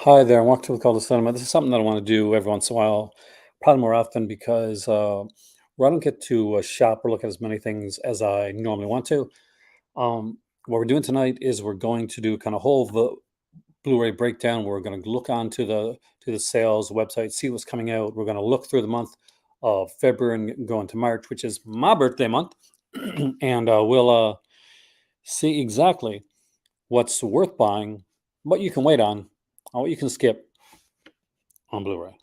Hi there, and welcome to the Call to Cinema. This is something that I want to do every once in a while, probably more often because where I don't get to shop or look at as many things as I normally want to. What we're doing tonight is we're going to do kind of whole Blu Ray breakdown. We're going to look on to the sales website, see what's coming out. We're going to look through the month of February and go into March, which is my birthday month, and we'll see exactly what's worth buying, what you can wait on, and what you can skip on Blu-ray.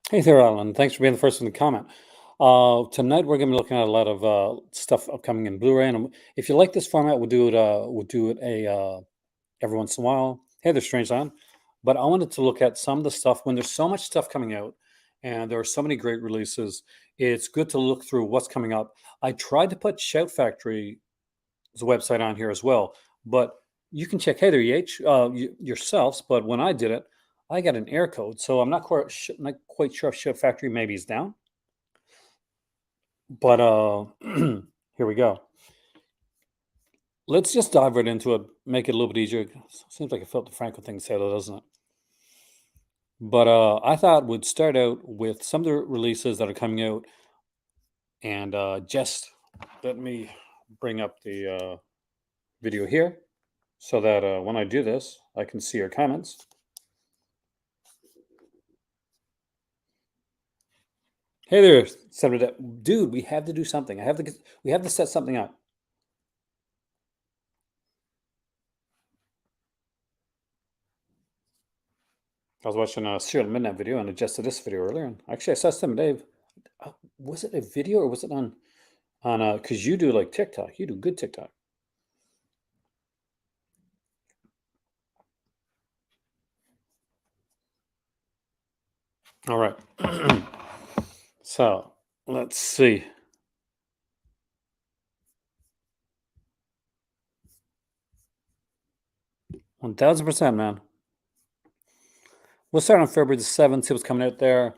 Hey there, Alan. Thanks for being the first one to comment. Tonight we're going to be looking at a lot of stuff upcoming in Blu-ray, and if you like this format, we'll do it. We'll do it every once in a while. Hey there, Strange Land. But I wanted to look at some of the stuff when there's so much stuff coming out, and there are so many great releases. It's good to look through what's coming up. I tried to put Shout Factory's website on here as well, but you can check Hey there, yourselves. But when I did it, I got an error code, so I'm not quite sure if Shout Factory maybe is down. But here we go. Let's just dive right into it, make it a little bit easier. Seems like a Philip DeFranco thing to say that, doesn't it? But I thought we'd start out with some of the releases that are coming out, and just let me bring up the video here so that when I do this, I can see your comments. Hey there, Senator. Dude, we have to do something. We have to set something up. I was watching a Serial Midnight video and adjusted this video earlier. And actually, I saw some Dave. Was it a video or was it on because you do like TikTok. You do good TikTok. All right. So let's see. 1000%, man. We'll start on February the 7th, see what's coming out there.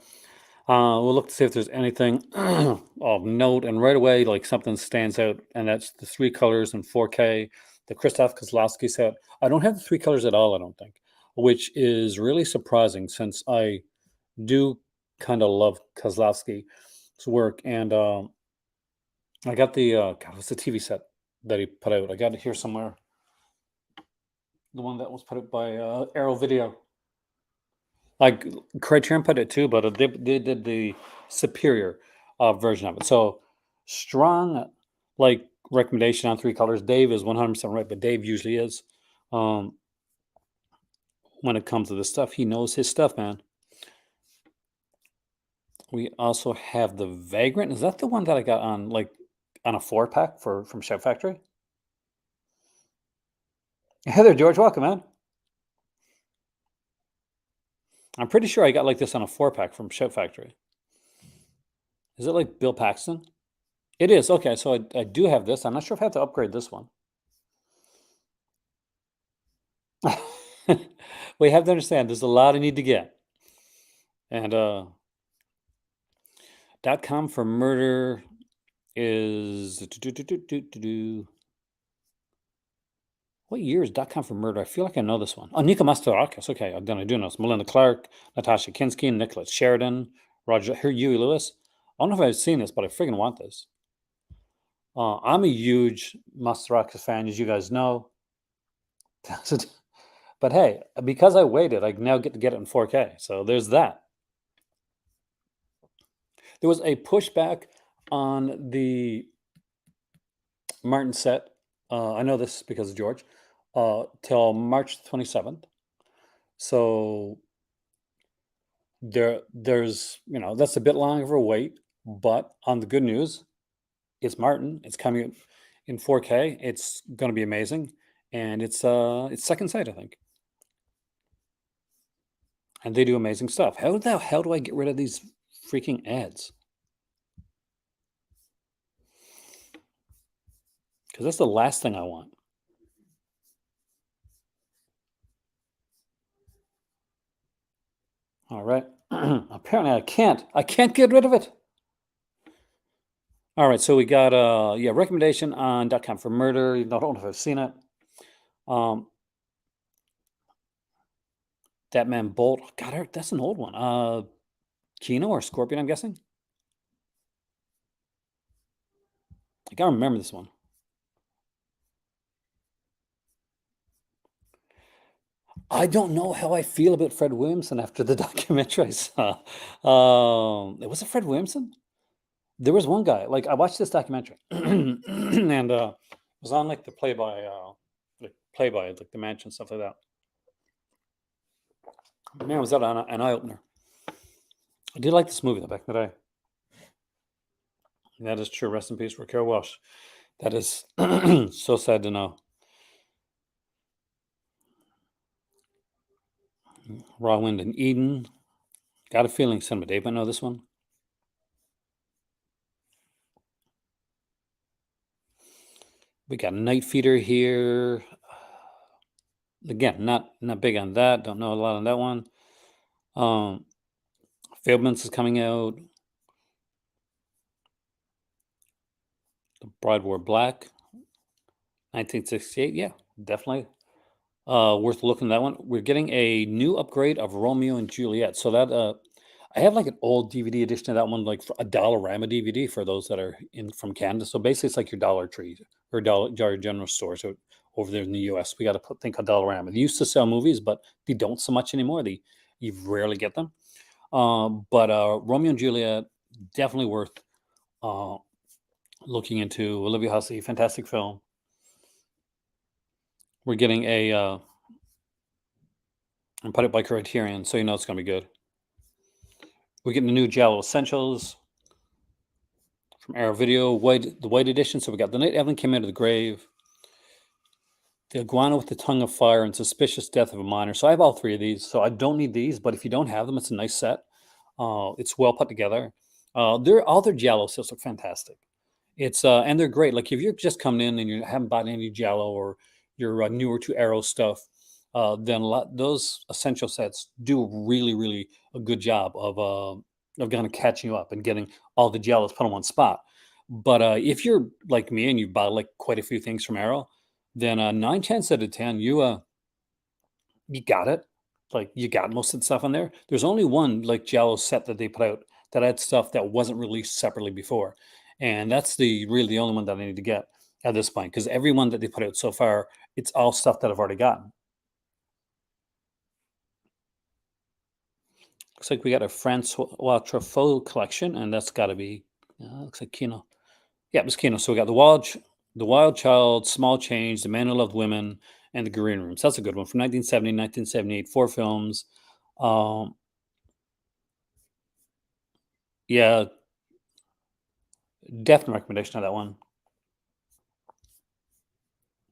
We'll look to see if there's anything of note, and right away, like something stands out, and that's the three colors in 4K, the Krzysztof Kozlowski set. I don't have the three colors at all, I don't think, which is really surprising since I do kind of love Kozlowski's work. And I got the God, what's the TV set that he put out? I got it here somewhere. The one that was put out by Arrow Video. Like Criterion put it too, but they did the superior version of it. So strong, like recommendation on three colors. Dave is 100% right, but Dave usually is. When it comes to this stuff, he knows his stuff, man. We also have the Vagrant. Is that the one that I got on on a 4-pack from Chef Factory? Heather George, welcome, man. I'm pretty sure I got like this on a 4-pack from Chef Factory. Is it like Bill Paxton? It is. Okay, so I do have this. I'm not sure if I have to upgrade this one. We have to understand there's a lot I need to get. And .com for murder is what year is .com for murder? I feel like I know this one. Oh, Nika Mastarakis. Okay, I do know this. Melinda Clark, Natasha Kinski, Nicholas Sheridan, Roger Huey Lewis. I don't know if I've seen this, but I freaking want this. I'm a huge Mastarakis fan, as you guys know. But hey, because I waited, I now get to get it in 4K. So there's that. There was a pushback on the Martin set. I know this because of George. Till March 27th. So there's that's a bit long of a wait, but on the good news, it's Martin. It's coming in 4K. It's going to be amazing, and it's second sight, I think. and they do amazing stuff. How the hell do I get rid of these freaking ads? Because that's the last thing I want. All right. Apparently I can't. I can't get rid of it. All right. So we got yeah, recommendation on .com for murder. I don't know if I've seen it. Um That Man Bolt. God, that's an old one. Kino or Scorpion, I'm guessing. I gotta remember this one. I don't know how I feel about Fred Williamson after the documentary I saw. It was it Fred Williamson? There was one guy, like I watched this documentary and it was on like the play by like the mansion, stuff like that. Man, was that an eye opener. I did like this movie though back in the day. That is true. Rest in peace, Raquel Welch. That is so sad to know. Raw Wind and Eden. Got a feeling Cinema Dave might know this one. We got Night Feeder here. Again, not big on that. Don't know a lot on that one. Fablements is coming out. The Bride Wore Black. 1968. Yeah, definitely. Worth looking at that one. We're getting a new upgrade of Romeo and Juliet. So that I have like an old DVD edition of that one, like for a Dollarama DVD for those that are in from Canada. So basically, it's like your Dollar Tree or Dollar General stores over there in the U.S. We got to think of Dollarama. They used to sell movies, but they don't so much anymore. You rarely get them. But Romeo and Juliet definitely worth uh, looking into. Olivia Hussey, fantastic film. We're getting a and put it by Criterion, so you know it's gonna be good. We're getting the new Jello Essentials from Arrow Video, the white edition. So we got The Night Evelyn Came Out of the Grave, The Iguana with the Tongue of Fire, and Suspicious Death of a Minor. So I have all three of these. So I don't need these, but if you don't have them, it's a nice set. It's well put together. All their Jello sets look fantastic. It's and they're great. Like if you're just coming in and you haven't bought any Jello or you're newer to Arrow stuff, then those essential sets do really a good job of kind of catching you up and getting all the Jellos put on one spot. But if you're like me and you bought like quite a few things from Arrow, then 9 10 out of 10 you got it. Like you got most of the stuff on there. There's only one like Jello set that they put out that had stuff that wasn't released separately before, and that's really the only one that I need to get at this point because every one that they put out so far, it's all stuff that I've already gotten. Looks like we got a Francois Truffaut collection, and that's got to be looks like Kino. Yeah, it was Kino. So we got the Wild Child, Small Change, The Man Who Loved Women, and The Green Room. So that's a good one from 1970, 1978, 4 films. Um, yeah, definite recommendation of that one.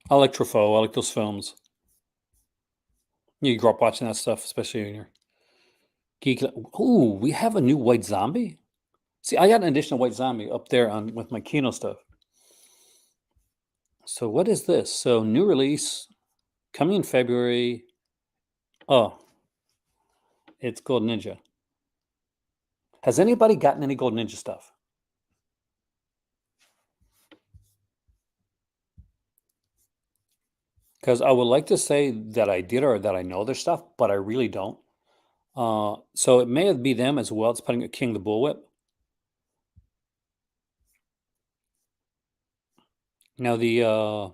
I like Truffaut. I like those films. You grew up watching that stuff, especially when you're geek. Ooh, we have a new White Zombie. See, I got an additional White Zombie up there on with my Kino stuff. So what is this? So new release coming in February. Oh, it's Gold Ninja. Has anybody gotten any Gold Ninja stuff? Because I would like to say that I did or that I know their stuff, but I really don't. So it may be them as well. It's putting a King the Bullwhip. Now the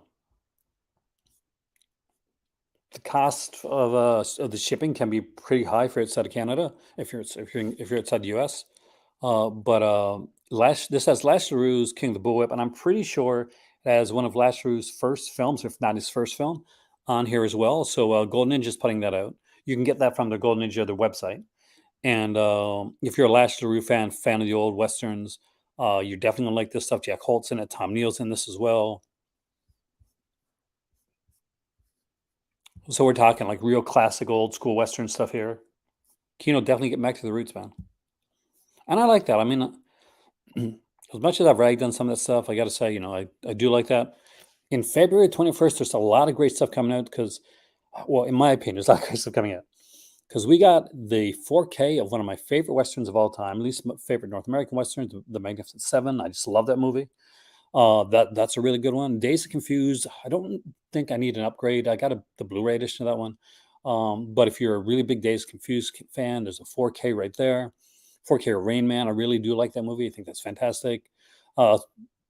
cost of the shipping can be pretty high for outside of Canada if you're outside the US. But Lash this has Lash LaRue's King the Bullwhip, and I'm pretty sure it has one of Lash LaRue's first films, if not his first film, on here as well. So Golden Ninja's putting that out. You can get that from the Golden Ninja their website. And if you're a Lash LaRue fan of the old westerns, you're definitely gonna like this stuff. Jack Holt's in it, Tom Neal's in this as well. So we're talking like real classic old school western stuff here. Kino definitely get back to the roots, man. And I like that. I mean, as much as I've ragged on some of that stuff, I got to say, I do like that. In February 21st, there's a lot of great stuff coming out because, well, in my opinion, there's a lot of great stuff coming out because we got the 4K of one of my favorite westerns of all time, at least my favorite North American westerns, The Magnificent Seven. I just love that movie. That's a really good one. Days of Confused. I don't think I need an upgrade. I got the Blu-ray edition of that one. But if you're a really big Days of Confused fan, there's a 4K right there. 4K of Rain Man. I really do like that movie. I think that's fantastic. Uh,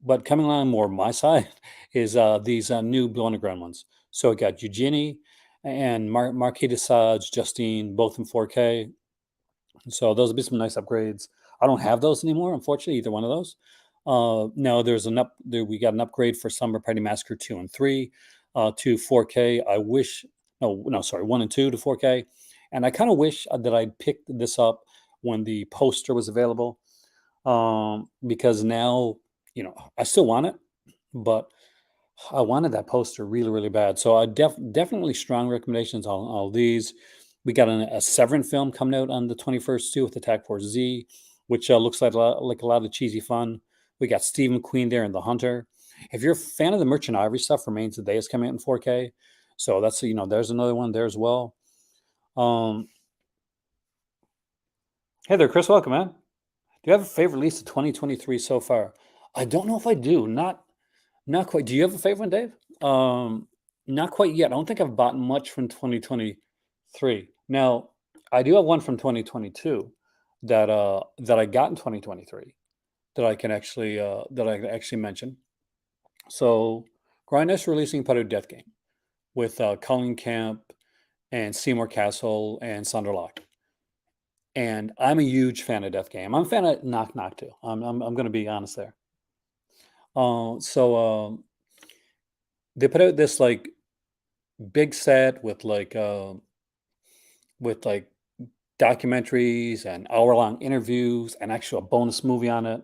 but coming along more my side is these new Blue Underground ones. So I got Eugenie and Marquis de Sade, Justine, both in 4K. So those will be some nice upgrades. I don't have those anymore, unfortunately, either one of those. Now there's we got an upgrade for Summer Party Massacre 2 and 3 to 4K. I wish, no, sorry, 1 and 2 to 4K. And I kind of wish that I'd picked this up when the poster was available, because now, I still want it, but I wanted that poster really, really bad. So I definitely strong recommendations on all these. We got a Severin film coming out on the 21st too with Attack Force Z, which looks like a lot of cheesy fun. We got Steve McQueen there in The Hunter. If you're a fan of the Merchant Ivory stuff, Remains of the Day is coming out in 4K. So that's, there's another one there as well. Hey there, Chris. Welcome, man. Do you have a favorite release of 2023 so far? I don't know if I do. Not quite. Do you have a favorite one, Dave? Not quite yet. I don't think I've bought much from 2023. Now, I do have one from 2022 that I got in 2023 that I can actually mention. So, Grindhouse releasing part of Death Game with Colin Camp and Seymour Castle and Sander Locke. And I'm a huge fan of Death Game. I'm a fan of Knock Knock too. I'm going to be honest there. So they put out this like big set with like documentaries and hour-long interviews and actually a bonus movie on it.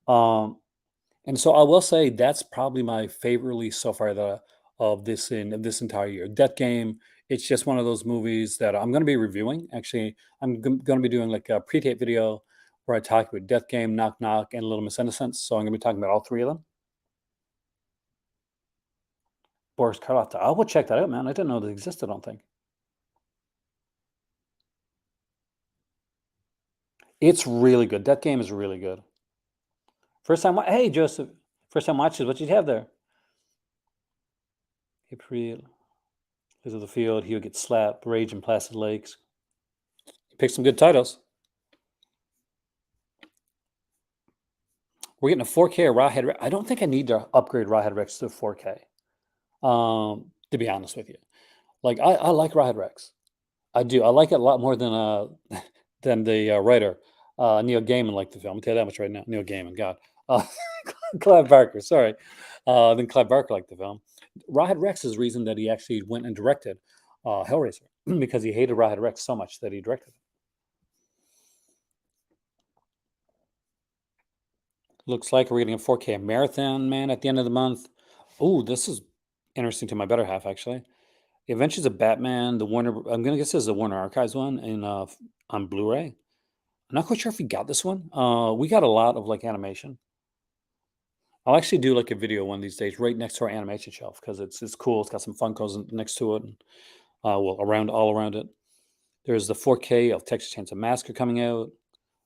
And so I will say that's probably my favorite release so far of this entire year. Death Game. It's just one of those movies that I'm going to be reviewing. Actually, I'm going to be doing like a pre-tape video where I talk about Death Game, Knock Knock, and Little Miss Innocence. So I'm going to be talking about all three of them. Boris Karloff. I will check that out, man. I didn't know that existed, I don't think. It's really good. That game is really good. First time, hey, Joseph. First time watches. What did you have there? April, Liz of the Field, He'll Get Slapped, Rage in Placid Lakes. You picked some good titles. We're getting a 4K Rawhead. I don't think I need to upgrade Rawhead Rex to 4K. To be honest with you, like I like Rawhead Rex. I do. I like it a lot more than the writer Neil Gaiman liked the film. I'll tell you that much right now. Neil Gaiman, God, Clive Barker. Sorry, then Clive Barker liked the film. Rawhead Rex is the reason that he actually went and directed Hellraiser because he hated Rawhead Rex so much that he directed it. Looks like we're getting a 4K Marathon Man at the end of the month. Oh, this is interesting to my better half, actually. The Adventures of Batman, the Warner. I'm gonna guess this is the Warner Archives one on Blu-ray. I'm not quite sure if we got this one. We got a lot of like animation. I'll actually do like a video one of these days right next to our animation shelf because it's cool. It's got some Funkos next to it, and all around it. There's the 4K of Texas Chainsaw Massacre coming out.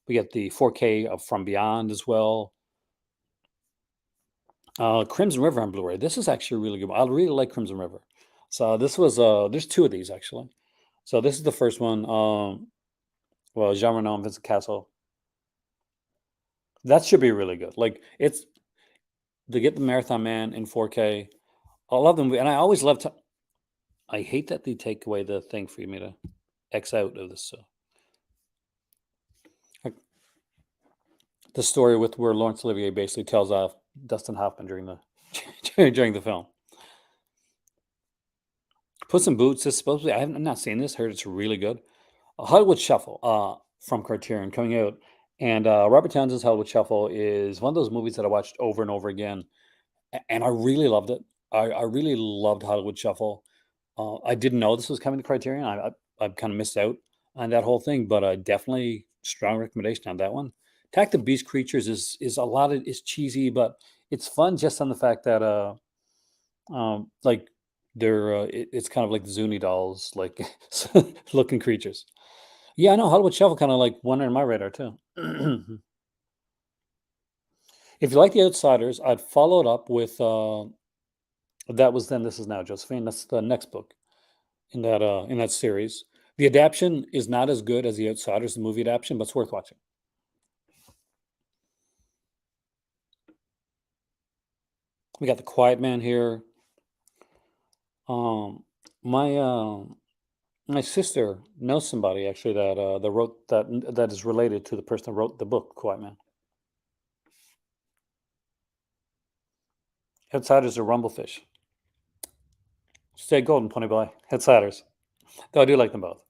We get the 4K of From Beyond as well. Crimson River on Blu-ray. This is actually really good. I really like Crimson River. So this was there's two of these actually. So this is the first one. Well, Jean Reno and Vincent Castle. That should be really good. Like it's to get the Marathon Man in 4K. I love them, and I always love to. I hate that they take away the thing for me to X out of this. The story with where Laurence Olivier basically tells off Dustin Hoffman during the during the film. Puss in Boots is supposedly I've not seen this. Heard it's really good. Hollywood Shuffle from Criterion coming out, and Robert Townsend's Hollywood Shuffle is one of those movies that I watched over and over again, and I really loved it. I really loved Hollywood Shuffle. I didn't know this was coming to Criterion. I kind of missed out on that whole thing, but definitely strong recommendation on that one. Attack the Beast Creatures is a lot of is cheesy, but it's fun just on the fact that like it's kind of like the Zuni dolls, like looking creatures. Yeah, I know Hollywood Shuffle kind of like one on my radar too. If you like The Outsiders, I'd follow it up with That Was Then, This Is Now, Josephine. That's the next book in that series. The adaptation is not as good as The Outsiders, the movie adaptation, but it's worth watching. We got The Quiet Man here. Um, my my sister knows somebody actually that wrote that is related to the person that wrote the book Quiet Man. Outsiders are Rumblefish. Stay golden, Pony Boy. Outsiders. Though I do like them both.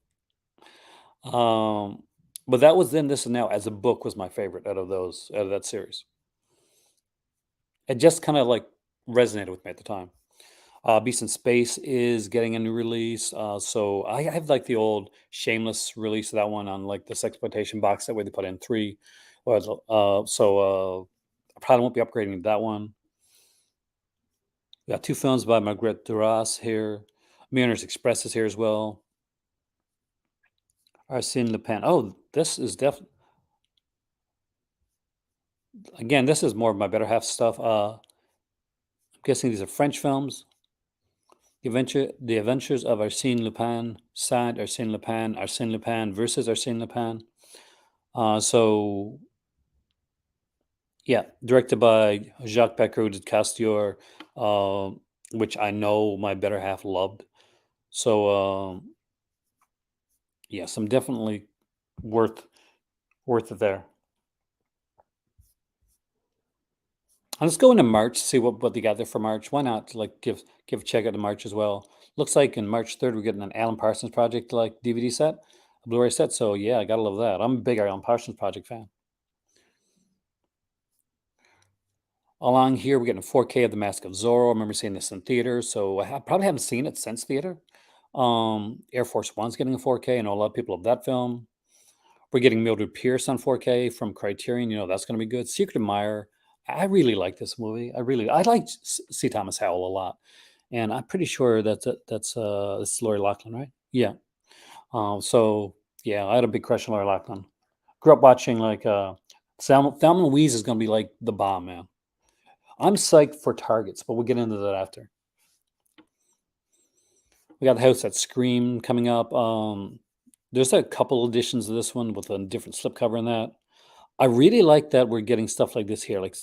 But That Was Then, This Is Now as a book was my favorite out of that series. It just kind of like resonated with me at the time. Beast in Space is getting a new release. So I have like the old Shameless release of that one on like this exploitation box that way they put in three. I probably won't be upgrading that one. We got two films by Marguerite Duras here. Millionaire's Express is here as well. Arsène Lupin. Oh, this is definitely again. This is more of my better half stuff. I'm guessing these are French films. The Adventures of Arsène Lupin, signed Arsène Lupin versus Arsène Lupin. So yeah, directed by Jacques Becker, who did Castior, which I know my better half loved. So yes, I'm definitely worth worth it there. And let's go into March, see what they got there for March. Why not like give a check out to March as well? Looks like in March 3rd we're getting an Alan Parsons Project like DVD set, a Blu-ray set. So yeah, I gotta love that. I'm a big Alan Parsons Project fan. Along here, we're getting a 4K of The Mask of Zorro. I remember seeing this in theater, so probably haven't seen it since theater. Air Force One's getting a 4K. I know a lot of people love that film. We're getting Mildred Pierce on 4K from Criterion. You know that's going to be good. Secret Admirer. I really like this movie. I like C. Thomas Howell a lot, and I'm pretty sure that's Lori Loughlin, right? Yeah. So yeah, I had a big crush on Lori Loughlin. Grew up watching like Thelma and Louise is going to be like the bomb, man. I'm psyched for Targets, but we'll get into that after. We got the House that Scream coming up. There's a couple editions of this one with a different slipcover in that. I really like that we're getting stuff like this here, like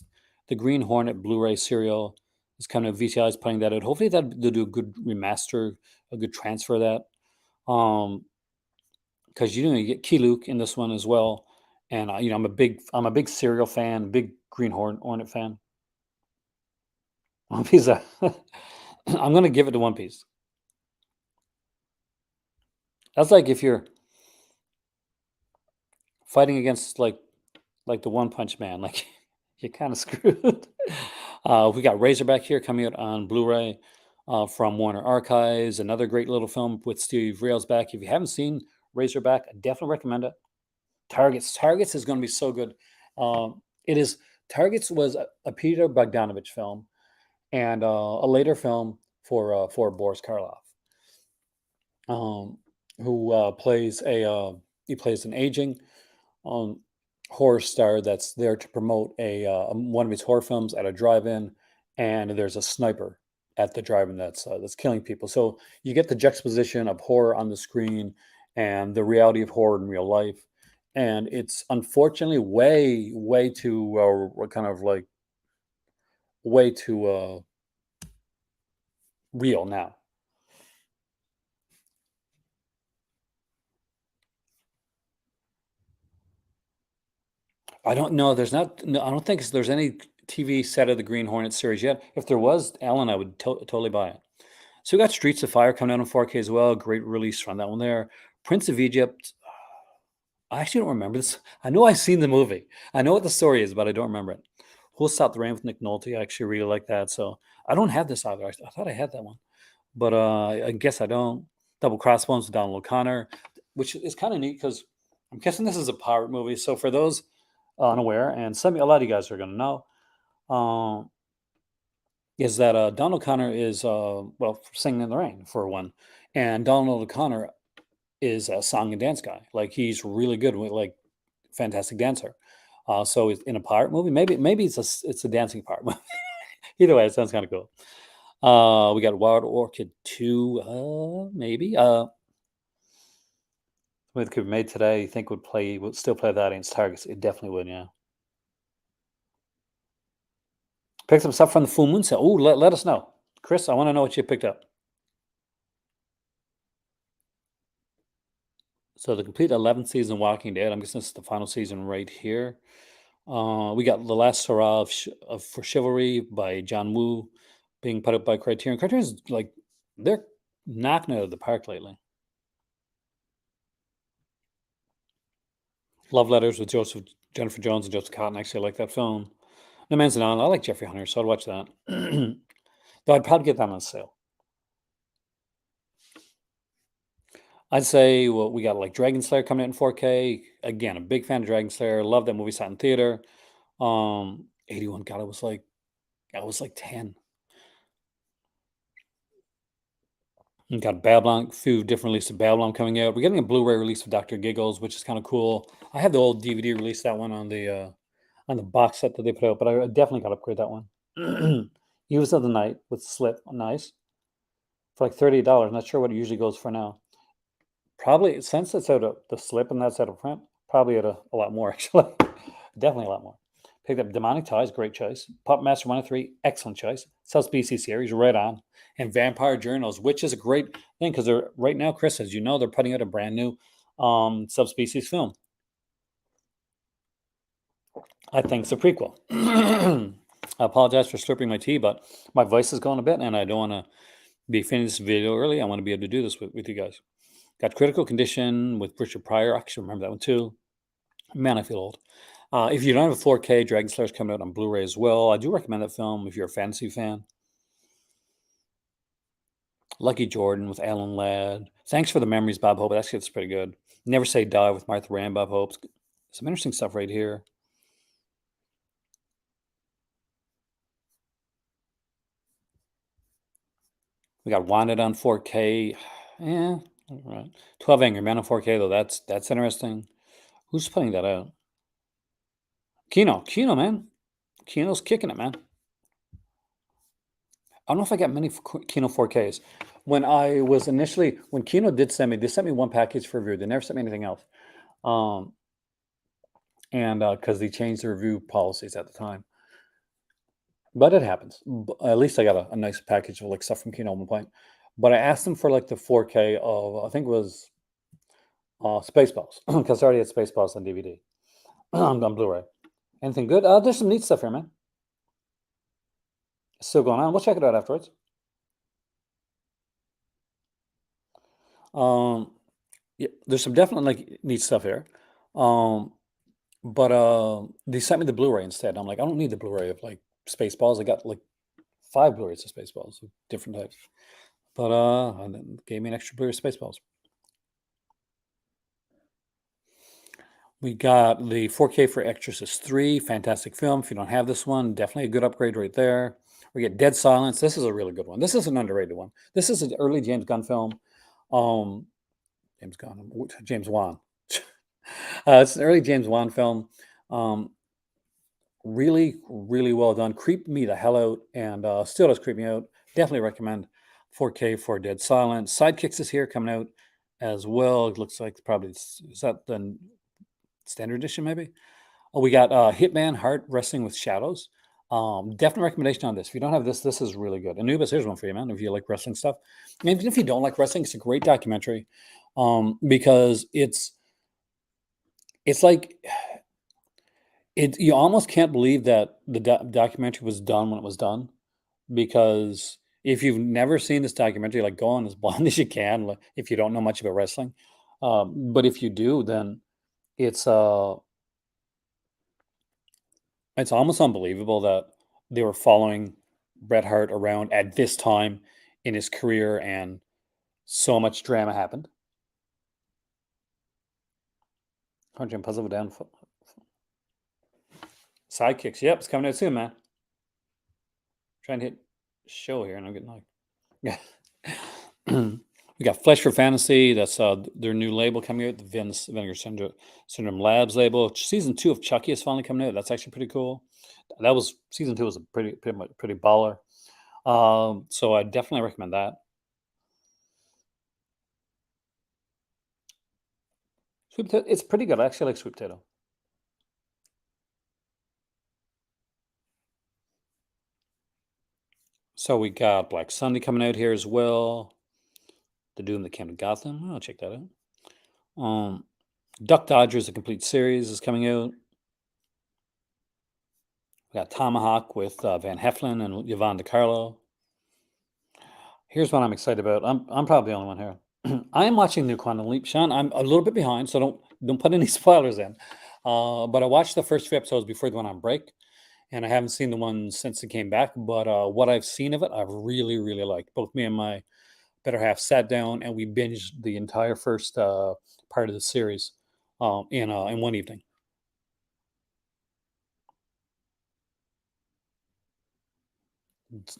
the Green Hornet Blu-ray serial is kind of VCI is putting that out. Hopefully that they'll do a good remaster, a good transfer of that. Because you get Key Luke in this one as well, and I'm a big serial fan, big Green Hornet fan. One Piece. I'm gonna give it to One Piece. That's like if you're fighting against like the One Punch Man, like you're kind of screwed. We got Razorback here coming out on Blu-ray from Warner Archives. Another great little film with Steve Railsback. If you haven't seen Razorback, I definitely recommend it. Targets is going to be so good. It is. Targets was a Peter Bogdanovich film, and a later film for Boris Karloff, who plays an aging um, horror star that's there to promote one of his horror films at a drive-in, and there's a sniper at the drive-in that's killing people. So you get the juxtaposition of horror on the screen and the reality of horror in real life, and it's unfortunately way too kind of like way too real now. I don't know. There's not. No, I don't think there's any TV set of the Green Hornet series yet. If there was, Alan, I would totally buy it. So we got Streets of Fire coming out in 4K as well. Great release from that one there. Prince of Egypt. I actually don't remember this. I know I've seen the movie. I know what the story is, but I don't remember it. Who'll Stop the Rain with Nick Nolte? I actually really like that. So I don't have this either. I thought I had that one, but I guess I don't. Double Crossbones with Donald O'Connor. which is kind of neat because I'm guessing this is a pirate movie. So for those unaware, and a lot of you guys are going to know, um, is that Donald O'Connor is well, singing in the rain for one, and Donald O'Connor is a song and dance guy. Like he's really good with like fantastic dancer. So in a pirate movie, maybe it's a dancing pirate movie. Either way, it sounds kind of cool. We got Wild Orchid 2, maybe. It could be made today. You think would still play that against Targets? It definitely would, yeah. Picked some stuff from the Full Moon sale. Oh, let us know, Chris. I want to know what you picked up. So the complete 11th season Walking Dead. I'm guessing this is the final season right here. We got The Last Hurrah for Chivalry by John Woo being put up by Criterion. Criterion's like, they're knocking it out of the park lately. Love Letters with Jennifer Jones and Joseph Cotton. Actually, I like that film. No Man's Land. I like Jeffrey Hunter, so I'd watch that. Though I'd probably get that on sale. I'd say, well, we got like Dragon Slayer coming out in 4K. Again, a big fan of Dragon Slayer. Love that movie. Saw it in theater. 81. God, I was like 10. You got Babylon, a few different releases of Babylon coming out. We're getting a Blu-ray release of Dr. Giggles, which is kind of cool. I have the old DVD release, that one on the box set that they put out, but I definitely got to upgrade that one. Use of the Night with Slip, nice. For like $38. Not sure what it usually goes for now. Probably since it's out of the Slip and that's out of print, probably at a lot more actually. Definitely a lot more. Picked up Demonic Ties, great choice. Puppet Master 1 and 3, excellent choice. Subspecies series, right on. And Vampire Journals, which is a great thing because they're right now, Chris, as you know, they're putting out a brand new subspecies film. I think it's a prequel. I apologize for slurping my tea, but my voice is going a bit, and I don't want to be finished this video early. I want to be able to do this with you guys. Got Critical Condition with Richard Pryor. I actually remember that one too. Man, I feel old. If you don't have a 4K, Dragon Slayer's coming out on Blu-ray as well. I do recommend that film if you're a fantasy fan. Lucky Jordan with Alan Ladd. Thanks for the Memories, Bob Hope. Actually, it's pretty good. Never Say Die with Martha Rand, Bob Hope. Some interesting stuff right here. We got Wanted on 4K. Yeah, all right. 12 Angry Men on 4K, though. That's interesting. Who's putting that out? Kino, man. Kino's kicking it, man. I don't know if I got many Kino 4Ks. When Kino did send me, they sent me one package for review. They never sent me anything else. And because they changed the review policies at the time. But it happens. At least I got a nice package of like stuff from Kino at one point. But I asked them for like the 4K of, I think it was Spaceballs, because I already had Spaceballs on DVD, on Blu-ray. Anything good? There's some neat stuff here, man. Still going on. We'll check it out afterwards. Yeah, there's some definitely like neat stuff here. But they sent me the Blu-ray instead. I'm like, I don't need the Blu-ray of like Spaceballs. I got like 5 Blu-rays of Spaceballs of different types. But and then gave me an extra Blu-ray of Spaceballs. We got the 4K for Exorcist 3, fantastic film. If you don't have this one, definitely a good upgrade right there. We get Dead Silence. This is a really good one. This is an underrated one. This is an early James Gunn film. James Wan. It's an early James Wan film. Really, really well done. Creeped me the hell out, and still does creep me out. Definitely recommend 4K for Dead Silence. Sidekicks is here coming out as well. It looks like probably is that the standard edition maybe? Oh, we got Hitman Heart Wrestling with Shadows. Definite recommendation on this. If you don't have this, this is really good. Anubis, here's one for you, man. If you like wrestling stuff, and even if you don't like wrestling, it's a great documentary because it's like you almost can't believe that the documentary was done when it was done, because if you've never seen this documentary, like go on as blind as you can, like, if you don't know much about wrestling. But if you do, then it's almost unbelievable that they were following Bret Hart around at this time in his career, and so much drama happened. Punch and Puzzle down. Sidekicks. Yep, it's coming out soon, man. Trying to hit show here, and I'm getting like, yeah. We got Flesh for Fantasy. That's their new label coming out. The Vinegar Syndrome Labs label. Season 2 of Chucky is finally coming out. That's actually pretty cool. That was season 2 was a pretty baller. So I definitely recommend that. Sweet potato, it's pretty good. I actually like sweet potato. So we got Black Sunday coming out here as well. The Doom That Came to Gotham. I'll check that out. Duck Dodgers, a complete series, is coming out. We got Tomahawk with Van Heflin and Yvonne DiCarlo. Here's what I'm excited about. I'm probably the only one here. I am watching New Quantum Leap, Sean. I'm a little bit behind, so don't put any spoilers in. But I watched the first few episodes before the one on break, and I haven't seen the one since it came back. But what I've seen of it, I've really, really liked. Both me and my better half sat down and we binged the entire first part of the series in one evening.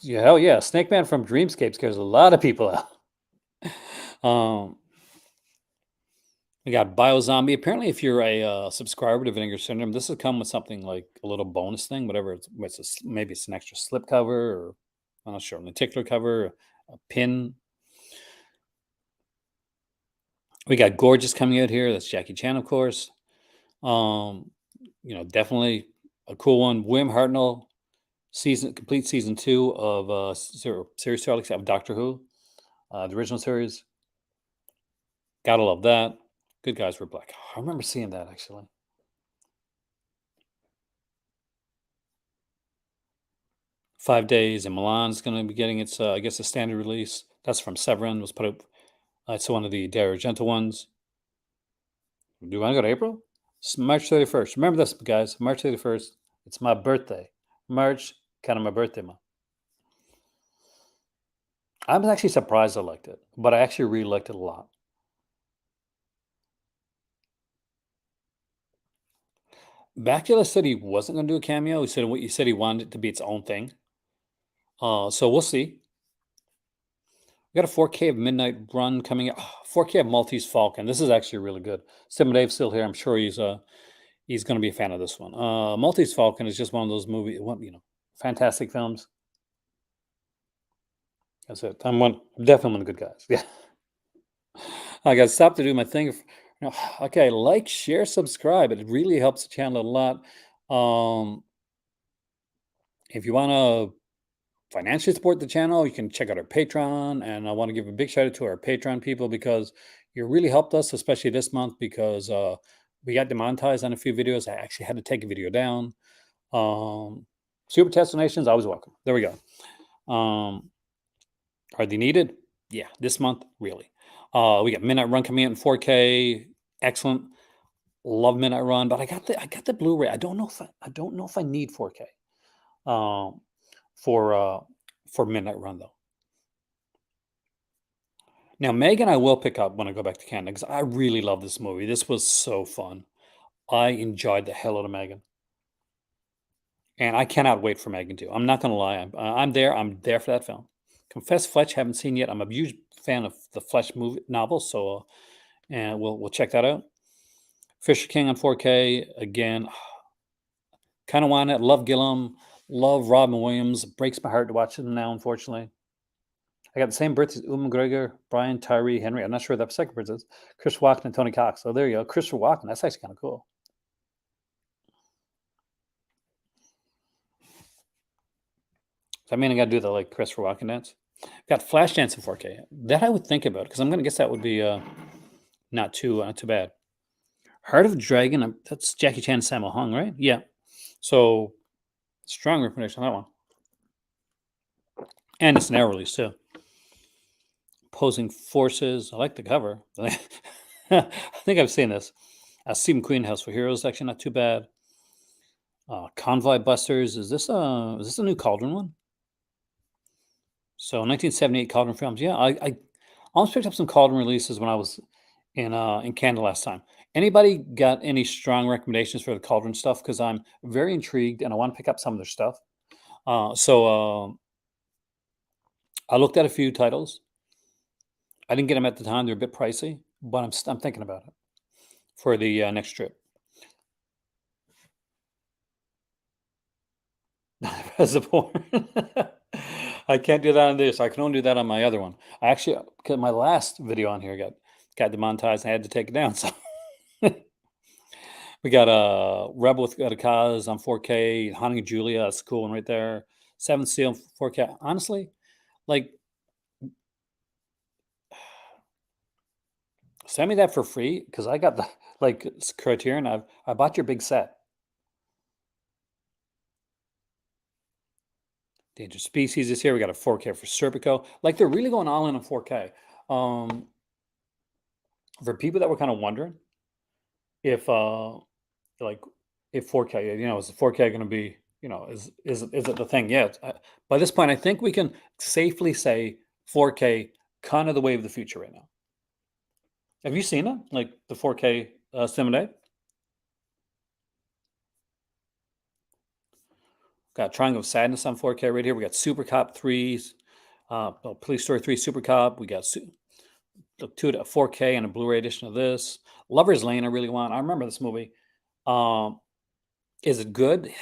Yeah, hell yeah! Snake Man from Dreamscape scares a lot of people out. We got Biozombie. Apparently, if you're a subscriber to Vinegar Syndrome, this has come with something like a little bonus thing, whatever. Maybe it's an extra slip cover, or I'm not sure, a lenticular cover, a pin. We got Gorgeous coming out here. That's Jackie Chan, of course. Definitely a cool one. William Hartnell, complete season 2 of series 2 of Doctor Who, the original series. Gotta love that. Good Guys Were Black. I remember seeing that actually. Five Days in Milan's going to be getting its, I guess, a standard release. That's from Severin. Was put up. It's one of the Dario Argento ones. Do you want to go to April? It's March 31st. Remember this, guys. March 31st. It's my birthday. March, kind of my birthday month. I was actually surprised I liked it, but I actually really liked it a lot. Bakula said he wasn't going to do a cameo. He said he wanted it to be its own thing. So we'll see. We got a 4K of Midnight Run coming out. 4K of Maltese Falcon. This is actually really good. Sim Dave's still here. I'm sure he's going to be a fan of this one. Maltese Falcon is just one of those movies, fantastic films. That's it. I'm definitely one of the good guys. Yeah. I got to stop to do my thing. Okay, like, share, subscribe. It really helps the channel a lot. If you want to financially support the channel, you can check out our Patreon. And I want to give a big shout out to our Patreon people because you really helped us, especially this month, because we got demonetized on a few videos. I actually had to take a video down. Super Test donations, always welcome. There we go. Are they needed? Yeah, this month, really. We got Midnight Run coming out in 4K. Excellent. Love Midnight Run, but I got the Blu Ray. I don't know if I need 4K for Midnight Run though. Now Megan, I will pick up when I go back to Canada because I really love this movie. This was so fun. I enjoyed the hell out of Megan, and I cannot wait for Megan 2. I'm not gonna lie. I'm there. I'm there for that film. Confess Fletch, haven't seen yet. I'm a huge fan of the Fletch movie novel, so and we'll check that out. Fisher King on 4K again. Kind of want it. Love Gillum. Love Robin Williams. Breaks my heart to watch them now, unfortunately. I got the same birthdays: Uma McGregor, Brian Tyree Henry. I'm not sure what that second birthday is. Chris Walken and Tony Cox. So there you go. Christopher Walken. That's actually kind of cool. Does that mean I got to do the like Christopher Walken dance? Got Flashdance in 4K. That I would think about because I'm going to guess that would be not too bad. Heart of the Dragon. That's Jackie Chan and Sammo Hung, right? Yeah. So strong recommendation on that one. And it's an air release too. Opposing Forces. I like the cover. I think I've seen this. Stephen Queen House for Heroes. Actually, not too bad. Convoy Busters. Is this a new Cauldron one? So 1978 Cauldron films. Yeah, I almost picked up some Cauldron releases when I was in Canada last time. Anybody got any strong recommendations for the Cauldron stuff? Because I'm very intrigued and I want to pick up some of their stuff. I looked at a few titles. I didn't get them at the time; they're a bit pricey, but I'm thinking about it for the next trip. As a porn. I can't do that on this. I can only do that on my other one. I actually, 'cause my last video on here got demonetized. I had to take it down. So we got a Rebel with a Cause on 4K, Haunting of Julia. That's a cool one right there. Seventh Seal 4K. Honestly, like send me that for free because I got the like it's Criterion. I bought your big set. Dangerous Species is here. We got a 4K for Serpico. Like they're really going all in on 4K. For people that were kind of wondering if like if 4K, is 4K going to be, is it the thing? Yeah. By this point, I think we can safely say 4K kind of the wave of the future right now. Have you seen it? Like the 4K Cinema? Got Triangle of Sadness on 4K right here. We got Super Cop 3's, Police Story 3 Super Cop. We got two to 4K and a Blu-ray edition of this. Lover's Lane, I really want. I remember this movie. Is it good?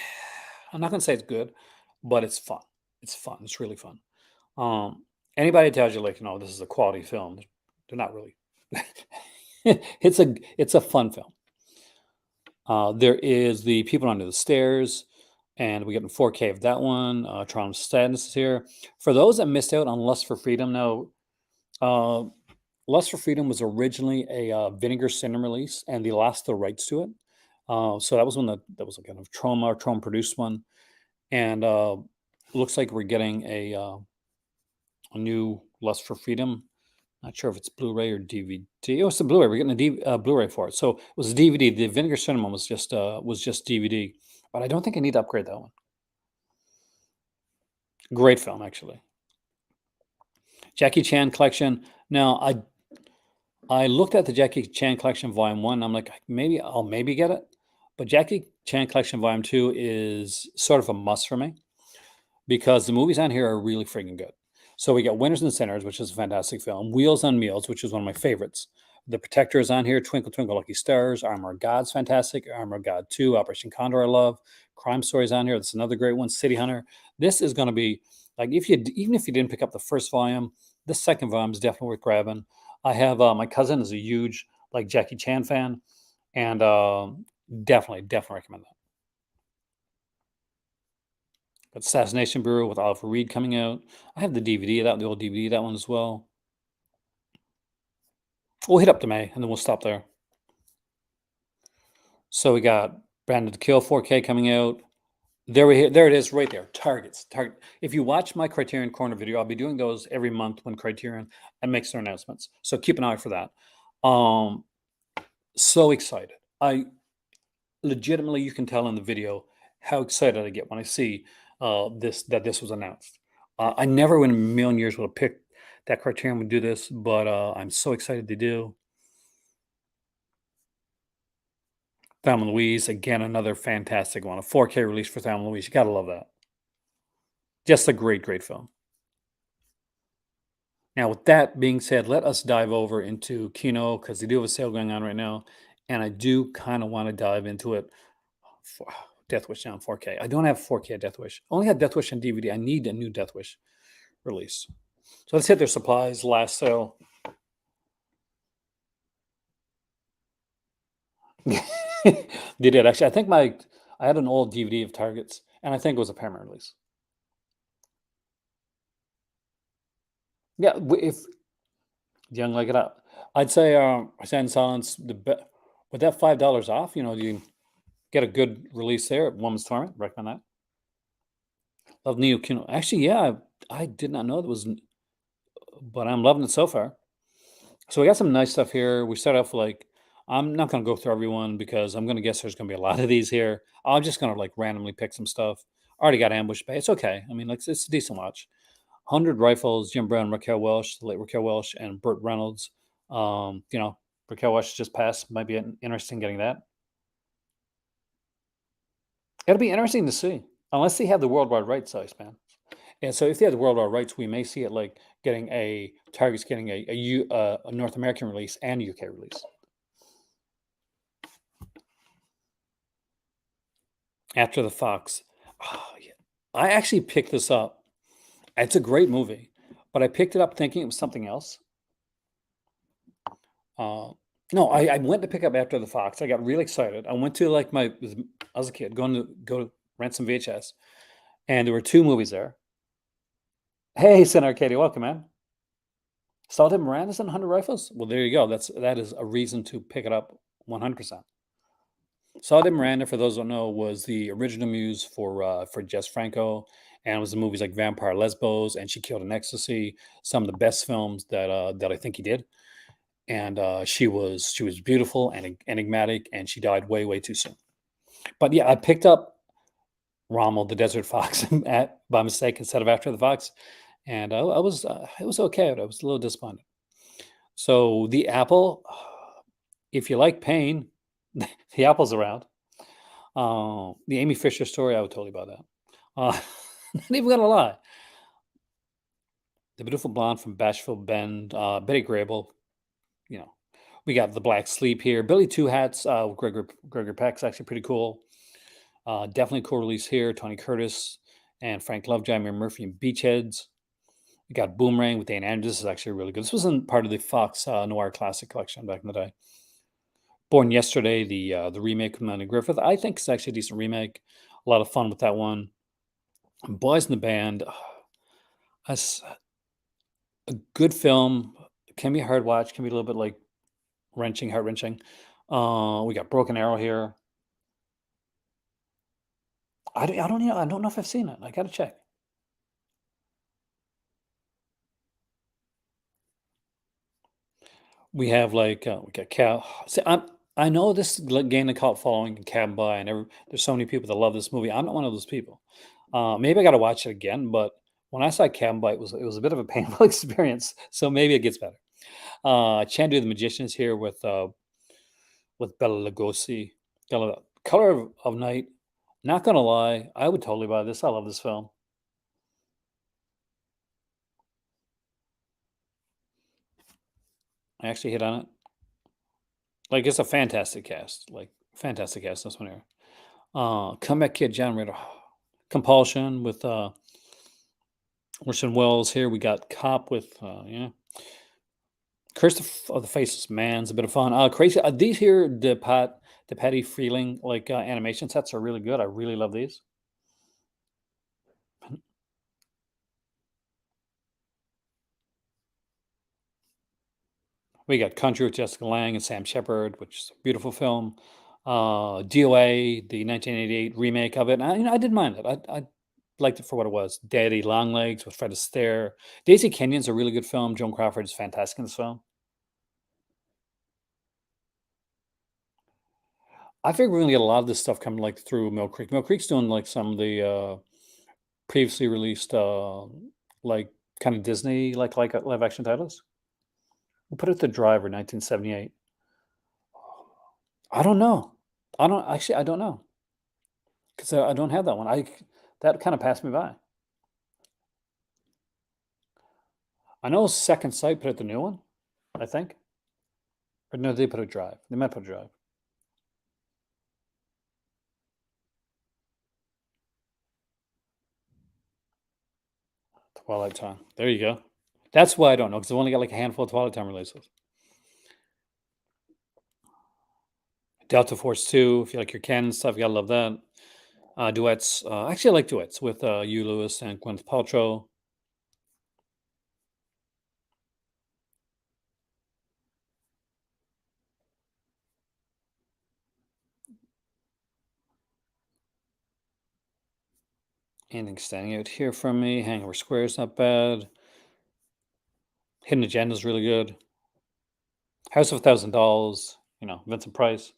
I'm not gonna say it's good, but it's fun. It's fun. It's really fun. Anybody tells you like, this is a quality film, they're not really. It's a fun film. There is the People Under the Stairs, and we get in 4K of that one. Trial of Sadness is here. For those that missed out on Lust for Freedom, now Lust for Freedom was originally a Vinegar Syndrome release, and they lost the rights to it. So that was one that was a kind of Troma produced one, and looks like we're getting a new Lust for Freedom. Not sure if it's Blu-ray or DVD. Oh, it's the Blu-ray. We're getting a Blu-ray for it. So it was a DVD. The Vinegar Cinema was just DVD, but I don't think I need to upgrade that one. Great film, actually. Jackie Chan collection. Now I looked at the Jackie Chan collection volume 1. I'm like, I'll get it. But Jackie Chan collection volume 2 is sort of a must for me because the movies on here are really freaking good. So we got Winners and Sinners, which is a fantastic film. Wheels on Meals, which is one of my favorites. The Protector is on here. Twinkle Twinkle Lucky Stars. Armor of God's fantastic. Armor of God 2. Operation Condor I love. Crime Stories on here. That's another great one. City Hunter. This is going to be like even if you didn't pick up the first volume, this second volume is definitely worth grabbing. I have my cousin is a huge like Jackie Chan fan, and definitely recommend that. Got Assassination Bureau with Oliver Reed coming out. I have the DVD of that, the old DVD of that one as well. We'll hit up to May, and then we'll stop there. So we got Branded to Kill 4K coming out. There it is, right there. Target. If you watch my Criterion Corner video, I'll be doing those every month when Criterion makes their announcements. So keep an eye for that. So excited. I legitimately, you can tell in the video how excited I get when I see this was announced. I never in a million years would have picked that Criterion would do this, but I'm so excited they do. Thelma and Louise, again, another fantastic one. A 4K release for Thelma and Louise. You gotta love that. Just a great, great film. Now, with that being said, let us dive over into Kino because they do have a sale going on right now, and I do kind of want to dive into it. For Death Wish now 4K. I don't have 4K Death Wish. I only had Death Wish on DVD. I need a new Death Wish release. So let's hit their supplies. Last sale. They did actually. I think I had an old DVD of Targets, and I think it was a permanent release. Yeah, if young like it up, I'd say Sand Silence with that $5 off. You get a good release there at Woman's Torment. Recommend that. Love Neo Kino. Actually, yeah, I did not know that was, but I'm loving it so far. So we got some nice stuff here. We start off like I'm not going to go through everyone because I'm going to guess there's going to be a lot of these here. I'm just going to like randomly pick some stuff. Already got Ambush Bay. It's okay. I mean, like it's a decent watch. 100 Rifles, Jim Brown, Raquel Welch, the late Raquel Welch, and Burt Reynolds. Raquel Watch just passed. Might be interesting getting that. It'll be interesting to see, unless they have the worldwide rights, man. And so if they have the worldwide rights, we may see it like getting a Target's getting a North American release and UK release. After the Fox. Oh, yeah. I actually picked this up. It's a great movie, but I picked it up thinking it was something else. Uh, no, I went to pick up After the Fox. I got really excited. I went to like I was a kid going to go rent some VHS, and there were two movies there. Hey, Senator Katie, welcome, man. Saw Tim Moranis and 100 Rifles. Well, there you go. That is a reason to pick it up 100%. Saw Miranda, for those who don't know, was the original muse for Jess Franco, and it was the movies like Vampire Lesbos and She Killed in Ecstasy, some of the best films that I think he did. And she was beautiful and enigmatic, and she died way too soon. But yeah, I picked up Rommel the Desert Fox by mistake instead of After the Fox, and I was it was okay. But I was a little disappointed. So the apple, if you like pain, the apple's around. The Amy Fisher story, I would totally buy that. Not even gonna lie. The Beautiful Blonde from Bashful Bend, Betty Grable, you know. We got The Black Sleep here. Billy Two Hats, Gregory Peck's actually pretty cool. Definitely cool release here. Tony Curtis and Frank Lovejoy, Mary Murphy, and Beachheads. We got Boomerang with Dane Andrews. This is actually really good. This wasn't part of the Fox Noir Classic collection back in the day. Born Yesterday, the remake with Melanie Griffith, I think it's actually a decent remake. A lot of fun with that one. Boys in the Band, that's a good film. Can be a hard watch. Can be a little bit like heart wrenching. We got Broken Arrow here. I don't know if I've seen it. I gotta check. We have like we got Cab. See, I know this gained a cult following in Cab By, and there's so many people that love this movie. I'm not one of those people. Maybe I got to watch it again, but when I saw Cab By, it was a bit of a painful experience. So maybe it gets better. Chandu the Magician is here with Bela Lugosi. Color of Night. Not gonna lie, I would totally buy this. I love this film. I actually hit on it. Like it's a fantastic cast. Like fantastic cast this one here. Comeback Kid John Ritter. Compulsion with Orson Welles here. We got Cop with Curse of the Faceless Man's a bit of fun. Crazy. These here the Patty Freeling like animation sets are really good. I really love these. We got Country with Jessica Lange and Sam Shepard, which is a beautiful film. DOA, the 1988 remake of it. I didn't mind it. I liked it for what it was. Daddy Longlegs with Fred Astaire. Daisy Kenyon's a really good film. Joan Crawford is fantastic in this film. I figure we're gonna get a lot of this stuff coming like through Mill Creek. Mill Creek's doing like some of the previously released like kind of Disney like live action titles. We'll put it to Driver 1978. I don't know. I don't know because I don't have that one. That kind of passed me by. I know Second Sight put out the new one. I think, or no, they put a Drive. They might put a Drive. Twilight Time. There you go. That's why I don't know because I've only got like a handful of Twilight Time releases. Delta Force 2, if you like your canon stuff, you gotta love that. Duets. Actually, I like duets with Hugh Lewis and Gwyneth Paltrow. Anything standing out here for me? Hangover Square is not bad. Hidden Agenda is really good. House of $1,000. Vincent Price.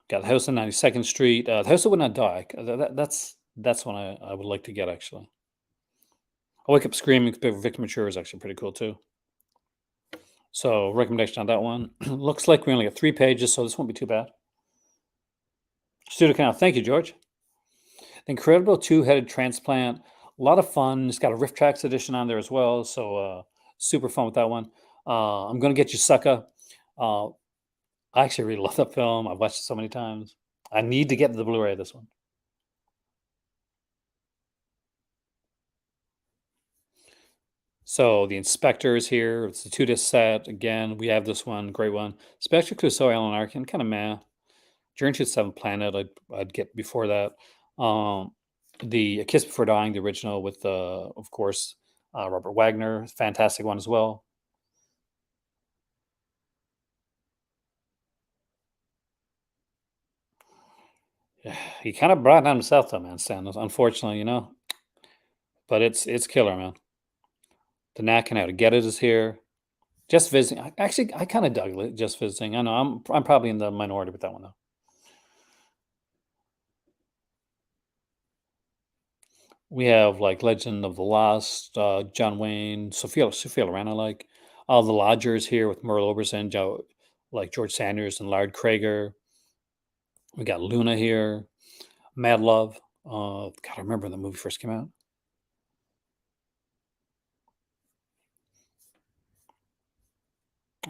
Got the House on 92nd Street. The House that Would Not Die. That's one I would like to get actually. I Wake Up Screaming, Victor Mature is actually pretty cool too. So recommendation on that one. Looks like we only got 3 pages, so this won't be too bad. Studio Canal. Thank you, George. The Incredible Two-Headed Transplant. A lot of fun. It's got a Riff Tracks edition on there as well, so super fun with that one. I'm gonna get you, sucker. Uh, I actually really love that film. I've watched it so many times. I need to get the Blu-ray of this one. So the Inspector is here. It's a 2 disc set. Again, we have this one, great one. Spectre Clouseau, Alan Arkin, kind of meh. Journey to the Seventh Planet, I'd get before that. Um, the A Kiss Before Dying, the original with, of course, Robert Wagner, fantastic one as well. He kind of brought it on himself, though, man. Stan, unfortunately, but it's killer, man. The Knack and How to Get It is here. Just Visiting. Actually, I kind of dug it. Just Visiting. I know I'm probably in the minority with that one though. We have like Legend of the Lost, John Wayne, Sophia Loren. I like The Lodgers here with Merle Oberson, like George Sanders and Lard Krager. We got Luna here, Mad Love. God, I remember when the movie first came out.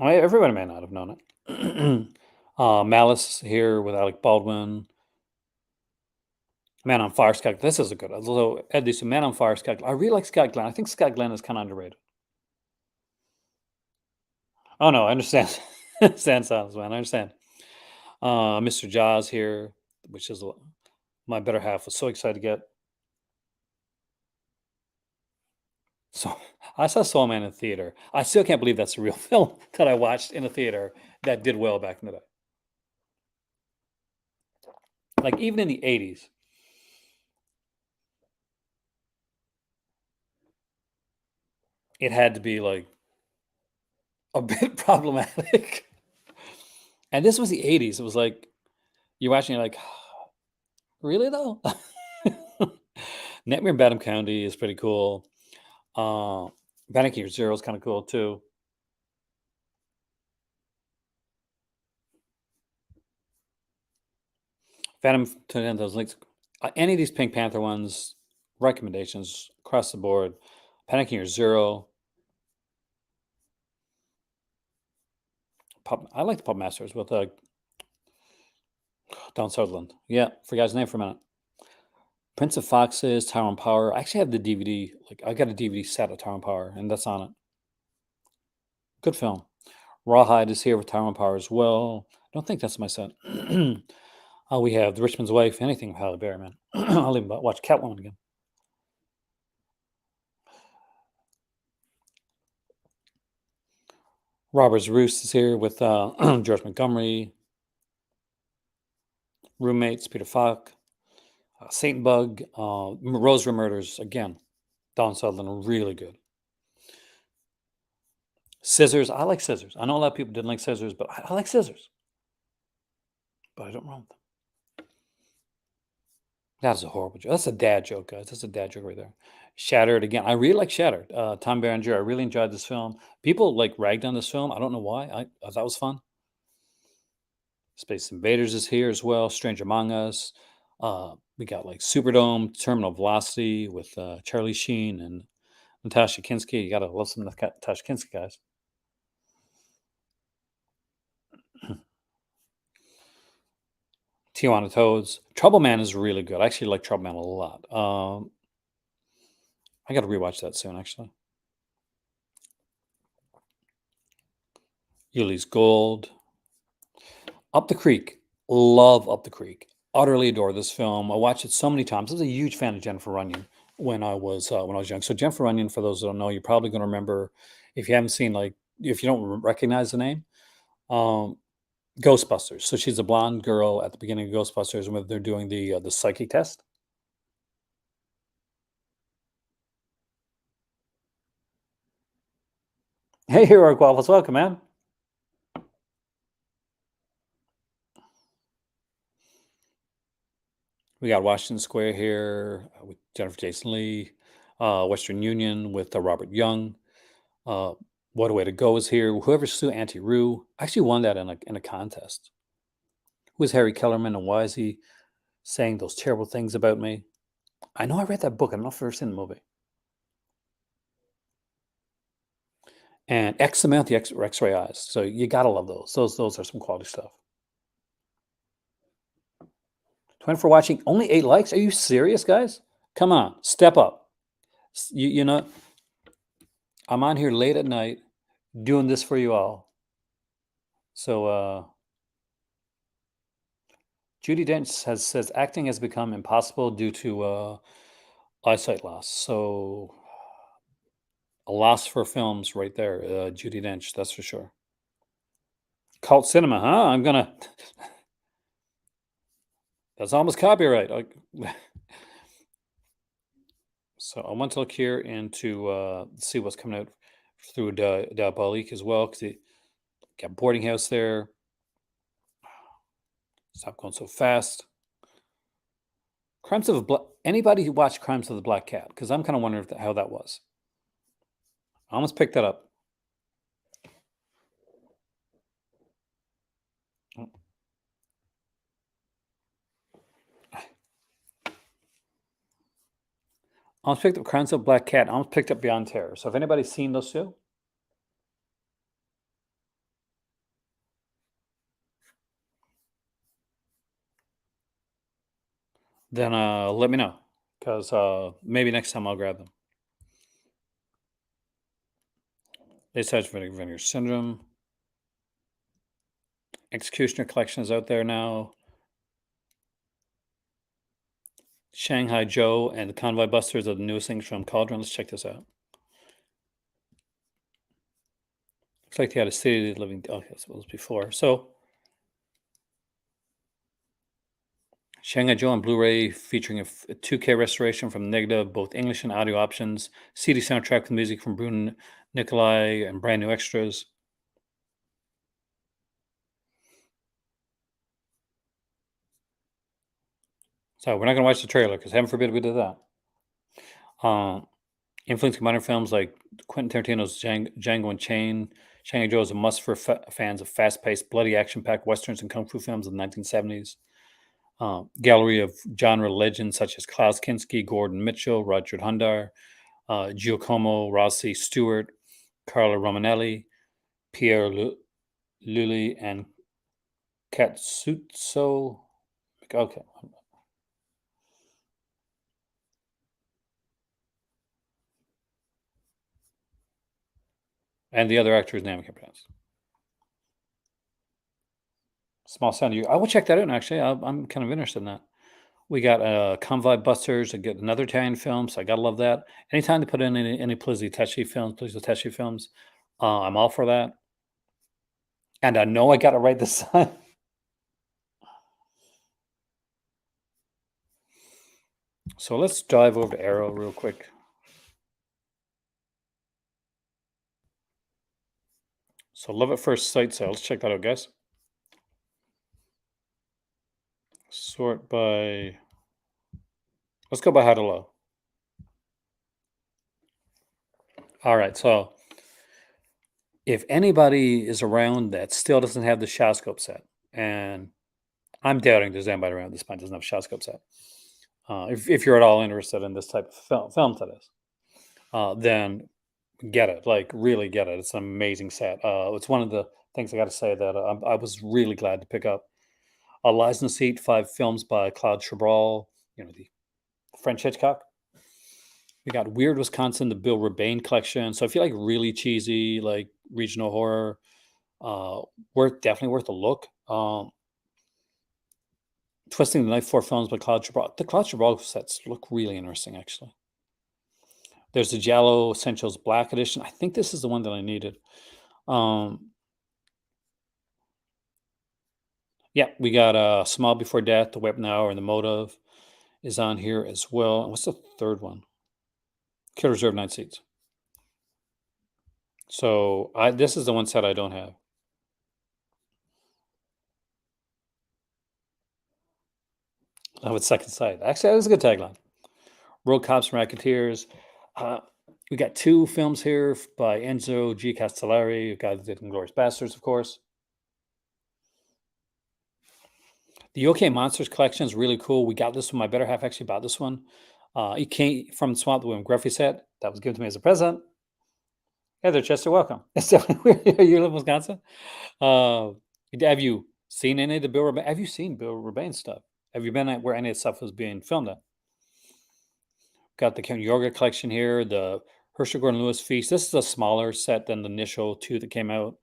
Everybody may not have known it. Malice here with Alec Baldwin. Man on Fire, Scott. This is a good. Although Ed Leeson, Man on Fire, Scott. I really like Scott Glenn. I think Scott Glenn is kind of underrated. Oh no, I understand. Understand silence, man. I understand. Mr. Jaws here, which is my better half was so excited to get. So I saw Soul Man in theater. I still can't believe that's a real film that I watched in a theater that did well back in the day. Like even in the 80s, it had to be like a bit problematic. And this was the 80s. It was like you're watching, you're like, really though? Nightmare in Badham County is pretty cool. Panic Year Zero is kind of cool too. Phantom to those links. Any of these Pink Panther ones, recommendations across the board. Panic Year Zero. I like the Pop Masters with Don Sutherland. Yeah, forgot his name for a minute. Prince of Foxes, Tower and Power. I actually have the DVD. Like I got a DVD set of Tower and Power, and that's on it. Good film. Rawhide is here with Tower and Power as well. I don't think that's my set. We have The Richman's Wife. Anything of Halle Berry, man. I'll even watch Catwoman again. Robert's Roost is here with George Montgomery. Roommates, Peter Falk. Saint Bug. Rosary Murders, again. Don Sutherland, really good. Scissors. I like Scissors. I know a lot of people didn't like Scissors, but I like Scissors. But I don't wrong with them. That is a horrible joke. That's a dad joke, guys. That's a dad joke right there. Shattered again. I really like Shattered. Tom Berenger. I really enjoyed this film. People like ragged on this film. I don't know why. I thought it was fun. Space Invaders is here as well. Strange Among Us. We got like Superdome, Terminal Velocity with Charlie Sheen and Natasha Kinski. You gotta love some Natasha Kinski, guys. Tijuana Toads. Trouble Man is really good. I actually like Trouble Man a lot. I got to rewatch that soon, actually. Yuli's Gold. Up the Creek. Love Up the Creek. Utterly adore this film. I watched it so many times. I was a huge fan of Jennifer Runyon when I was young. So Jennifer Runyon, for those that don't know, you're probably going to remember if you haven't seen if you don't recognize the name, um, Ghostbusters. So she's a blonde girl at the beginning of Ghostbusters when they're doing the psychic test. Hey, Heroic Waffles, welcome, man. We got Washington Square here with Jennifer Jason Lee. Western Union with Robert Young. What a Way to Go is here. Whoever Sue Auntie Roo actually won that in a contest. Who is Harry Kellerman and why is he saying those terrible things about me? I know I read that book. I don't know if I've ever seen the movie. And X Samantha X-Ray Eyes. So you gotta love those. Those are some quality stuff. 20 for watching. Only 8 likes. Are you serious, guys? Come on, step up. You know, I'm on here late at night doing this for you all. So Judy Dench says acting has become impossible due to eyesight loss. So a loss for films right there, Judi Dench, that's for sure. Cult cinema, huh? I'm gonna. That's almost copyright. So I want to look here into see what's coming out through Diabolique as well, because you got Boarding House there. Stop going so fast. Crimes of the Black. Anybody who watched Crimes of the Black Cat? Because I'm kind of wondering how that was. I almost picked that up. I almost picked up Crimes of the Black Cat. I almost picked up Beyond Terror. So if anybody's seen those two, then let me know, because maybe next time I'll grab them. Late-stage vinegar syndrome. Executioner Collection is out there now. Shanghai Joe and the Convoy Busters are the newest things from Cauldron. Let's check this out. Looks like they had a City of the Living. Okay, this was before. So Shanghai Joe on Blu-ray featuring a 2K restoration from negative, both English and audio options. CD soundtrack with music from Bruno Nicolai and brand new extras. So we're not going to watch the trailer because heaven forbid we did that. Influencing modern films like Quentin Tarantino's Django Unchained. Shanghai Joe is a must for fans of fast-paced, bloody, action-packed westerns and kung fu films of the 1970s. Gallery of genre legends such as Klaus Kinski, Gordon Mitchell, Roger Hundar, Giacomo Rossi Stewart, Carlo Romanelli, Pierre Lully, and Katsuzo. Okay. And the other actor's name I can't pronounce. Small Sound of You. I will check that out, actually. I'm kind of interested in that. We got Convoy Busters. I get another Italian film, so I gotta love that. Anytime they put in any Plizzi Tesci films, I'm all for that. And I know I got it right this time. So let's dive over to Arrow real quick. So Love at First Sight sale. Let's check that out, guys. Sort by. Let's go by high to low. All right. So if anybody is around that still doesn't have the Shawscope set, and I'm doubting there's anybody around at this point that doesn't have a Shawscope set. If you're at all interested in this type of film that is, then get it. Like, really get it. It's an amazing set. It's one of the things I got to say that I was really glad to pick up. Lies in the Seat, 5 films by Claude Chabrol, the French Hitchcock. We got Weird Wisconsin, the Bill Rebane collection. So if you like really cheesy, like regional horror, definitely worth a look. Twisting the Knife, 4 films by Claude Chabrol. The Claude Chabrol sets look really interesting, actually. There's the Giallo Essentials Black Edition. I think this is the one that I needed. Yeah, we got Smile Before Death, The Weapon Hour, and The Motive is on here as well. And what's the third one? Kill Reserve 9 Seats. So this is the one set I don't have. Oh, it's Second Sight. Actually, that is a good tagline. World Cops and Racketeers. Uh, we got two films here by Enzo G. Castellari, a guy that did Inglourious Bastards, of course. The OK Monsters collection is really cool. We got this one. My better half actually bought this one. It came from the swamp, the William Gruffy set. That was given to me as a present. Hey there, Chester. Welcome. So, you live in Wisconsin? Uh, have you seen any of the Bill Rebane? Have you seen Bill Rebane stuff? Have you been at where any of the stuff was being filmed at? Got the Ken Yoga collection here, the Herschel Gordon Lewis Feast. This is a smaller set than the initial two that came out.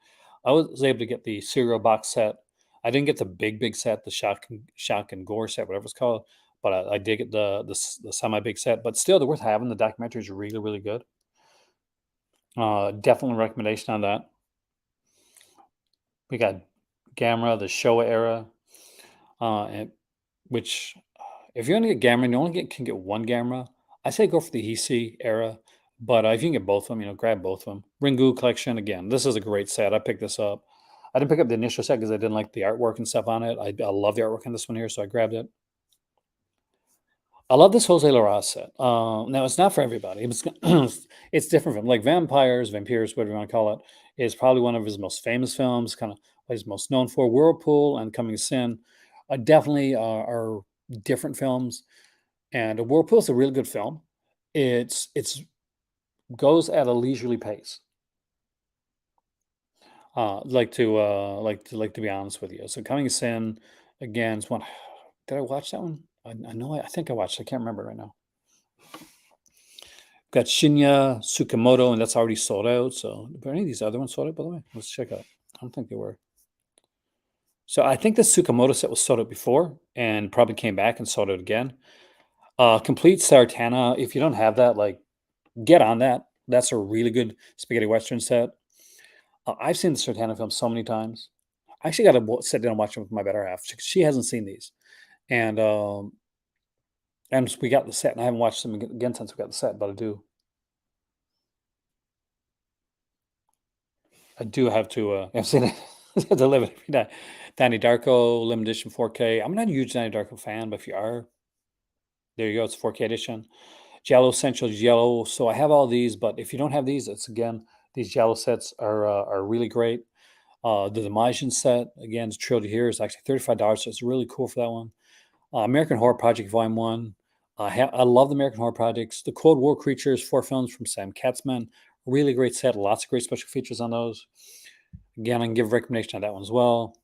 I was able to get the cereal box set. I didn't get the big set, the shock and gore set, whatever it's called. But I did get the semi big set. But still, they're worth having. The documentary is really good. Definitely recommendation on that. We got Gamera, the Showa era, and which if you're gonna get Gamera, you only can get one Gamera. I say go for the Heisei era, but if you can get both of them, grab both of them. Ringu collection again. This is a great set. I picked this up. I didn't pick up the initial set because I didn't like the artwork and stuff on it. I love the artwork on this one here, so I grabbed it. I love this Jose Larraz set. Now it's not for everybody. It's different from like Vampires, whatever you want to call it. Is probably one of his most famous films. Kind of what he's most known for. Whirlpool and Coming Sin, definitely are different films. And Whirlpool is a really good film. It's goes at a leisurely pace. Like to be honest with you. So Coming Sin again is one. Did I watch that one? I know. I think I watched. I can't remember right now. Got Shinya Tsukamoto, and that's already sold out. So, are any of these other ones sold out? By the way, let's check out. I don't think they were. So, I think the Tsukamoto set was sold out before, and probably came back and sold out again. Complete Sartana. If you don't have that, like, get on that. That's a really good spaghetti western set. I've seen the Sartana film so many times. I actually got to sit down and watch them with my better half. She hasn't seen these, and we got the set, and I haven't watched them again since we got the set, but I do have to. I've seen it. I have to live it every day. Danny Darko limited edition 4K. I'm not a huge Danny Darko fan, but if you are, there you go. It's 4K edition. Jello Essentials Yellow. So I have all these, but if you don't have these, it's again these Jello sets are really great. The Demasian set again, the trilogy here is actually $35, so it's really cool for that one. American Horror Project Volume 1. I love the American Horror Projects. The Cold War Creatures, 4 films from Sam Katzman. Really great set. Lots of great special features on those. Again, I can give a recommendation on that one as well.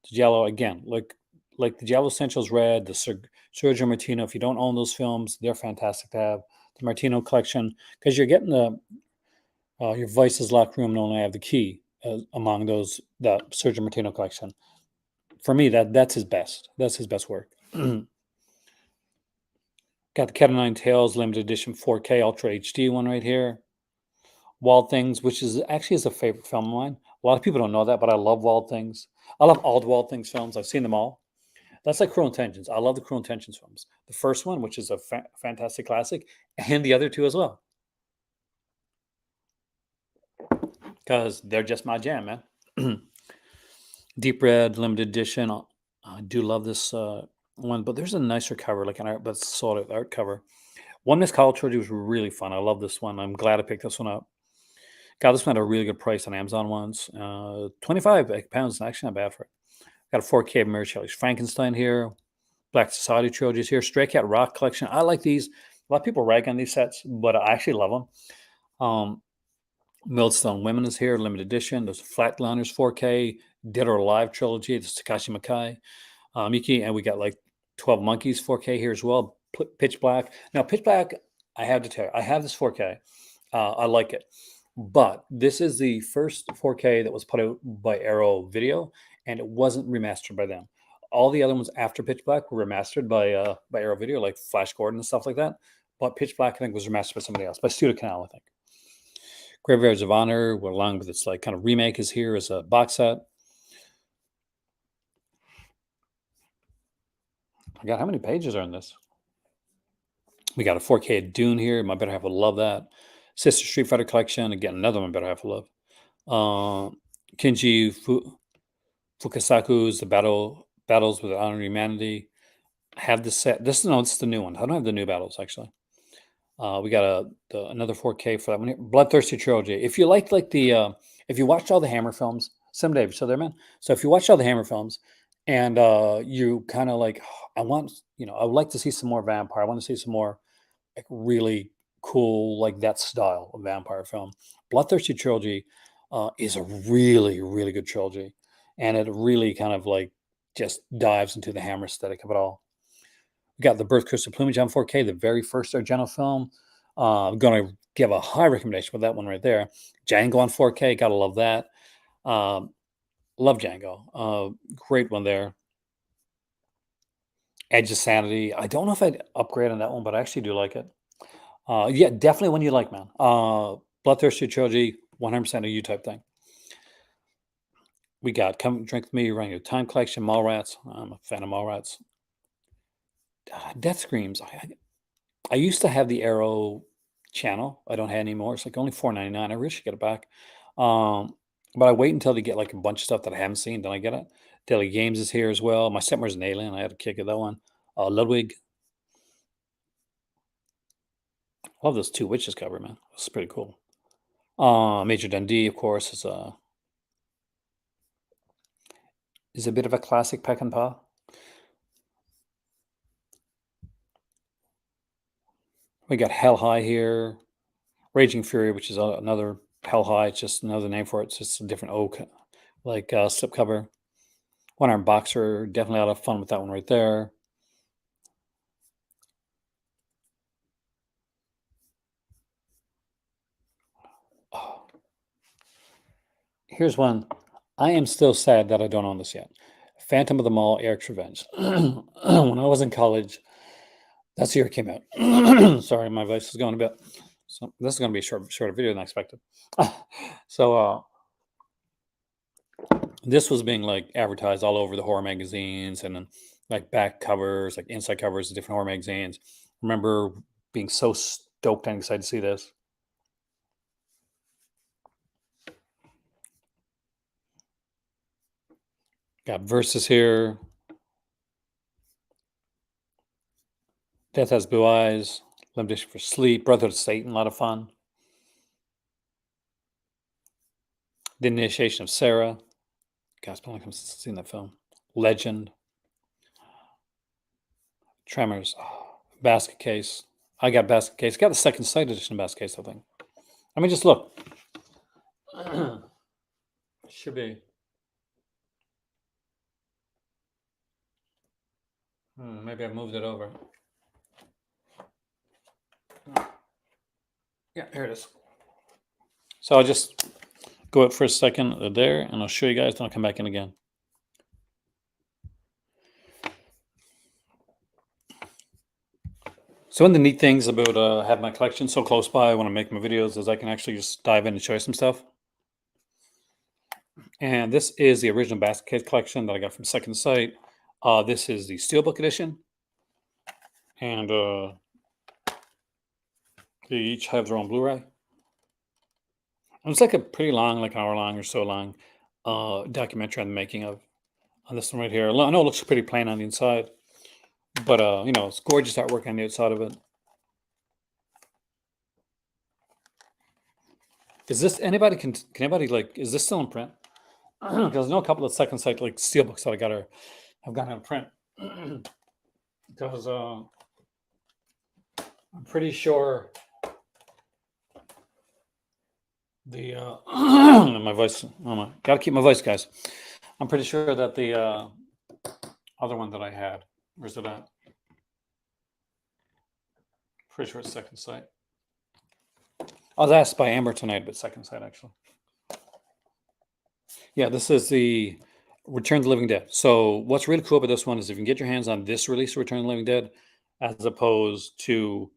The Giallo, again, like the Giallo Essentials Red, the Sergio Martino. If you don't own those films, they're fantastic to have. The Martino collection, because you're getting your Vice's locker room only have the key among those, the Sergio Martino collection. For me, that's his best. That's his best work. Got the Cat of Nine Tails limited edition 4K Ultra HD one right here. Wild Things, which is actually is a favorite film of mine. A lot of people don't know that, but I love Wild Things. I love all the Wild Things films. I've seen them all. That's like Cruel Intentions. I love the Cruel Intentions films. The first one, which is a fantastic classic, and the other two as well, because they're just my jam, man. Deep Red limited edition. I do love this one, but there's a nicer cover, like an art, but sort of art cover. One Miss College Trilogy was really fun. I love this one. I'm glad I picked this one up. Got this one at a really good price on Amazon once. 25 pounds is actually not bad for it. Got a 4K of Mary Shelley's Frankenstein here. Black Society trilogies here. Stray Cat Rock collection. I like these. A lot of people rag on these sets, but I actually love them. Millstone Women is here, limited edition. There's a Flatliners 4K, Dead or Alive trilogy. This is Takashi Miike. Miki, and we got like 12 Monkeys 4K here as well. Pitch Black. Now, Pitch Black, I have to tell you, I have this 4K. I like it. But this is the first 4K that was put out by Arrow Video, and it wasn't remastered by them. All the other ones after Pitch Black were remastered by Arrow Video, like Flash Gordon and stuff like that. But Pitch Black, I think, was remastered by somebody else, by Studio Canal, I think. Graveyards of Honor, along with its like kind of remake, is here as a box set. I got how many pages are in this? We got a 4K Dune here. My better half would love that. Sister Street Fighter collection. Again, another one better half would love. Kinji Fukasaku's The Battles with Honor and Humanity. I have this set. This is the new one. I don't have the new battles, actually. We got another 4K for that one here. Bloodthirsty Trilogy. If you like the if you watched all the Hammer films, Sim Dave, so there, man. So if you watched all the Hammer films, and you kind of like, I want, I would like to see some more vampire. I want to see some more like really cool, like that style of vampire film. Bloodthirsty Trilogy is a really, really good trilogy, and it really kind of like just dives into the Hammer aesthetic of it all. We got The Birth, Curse, and Plumage on 4K, the very first Argento film. I'm going to give a high recommendation for that one right there. Django on 4K, gotta love that. Um, love Django. Great one there. Edge of Sanity. I don't know if I'd upgrade on that one, but I actually do like it. Yeah, definitely one you like, man. Bloodthirsty Trilogy, 100% a you type thing. We got Come Drink With Me, Running Your Time Collection, Mallrats. I'm a fan of Mallrats. Death Screams. I used to have the Arrow channel. I don't have it anymore. It's like only $4.99. I really should get it back. But I wait until they get like a bunch of stuff that I haven't seen. Then I get it. Daily Games is here as well. My Stepmother's an Alien. I had a kick at that one. Ludwig. Love this Two Witches cover, man. It's pretty cool. Major Dundee, of course, is a bit of a classic Peck and Paw. We got Hell High here. Raging Fury, which is another Hell High. It's just another name for it. It's just a different oak, like slipcover. One Arm Boxer. Definitely a lot of fun with that one right there. Oh. Here's one. I am still sad that I don't own this yet. Phantom of the Mall, Eric's Revenge. When I was in college, that's the year it came out. Sorry, my voice is going a bit. So this is going to be a shorter video than I expected. So this was being like advertised all over the horror magazines and then like back covers, like inside covers of different horror magazines. Remember being so stoked and excited to see this. Got Versus here. Death Has Blue Eyes. Limitation for Sleep. Brotherhood of Satan, a lot of fun. The Initiation of Sarah. Guys, I haven't seen that film. Legend. Tremors. Oh, Basket Case. I got Basket Case. Got the second sight edition of Basket Case, I think. Let me just look. Should be. Maybe I moved it over. Yeah, here it is. So I'll just go out for a second there, and I'll show you guys, then I'll come back in again. So one of the neat things about having my collection so close by when I make my videos is I can actually just dive in and show you some stuff. And this is the original Basket Case collection that I got from Second Sight. This is the Steelbook edition. And they each have their own Blu-ray. And it's like a pretty long, like an hour long or so long documentary on the making of on this one right here. I know it looks pretty plain on the inside, but it's gorgeous artwork on the outside of it. Is this anybody can anybody like is this still in print? Because I know a couple of Second Sight like steelbooks that I got have gone out of print. Because I'm pretty sure the my voice. Oh my, gotta keep my voice, guys. I'm pretty sure that the other one that I had, where's it at? Pretty sure it's Second Sight. I was asked by Amber tonight about Second Sight, actually. Yeah, this is the Return of the Living Dead. So what's really cool about this one is if you can get your hands on this release of Return of the Living Dead, as opposed to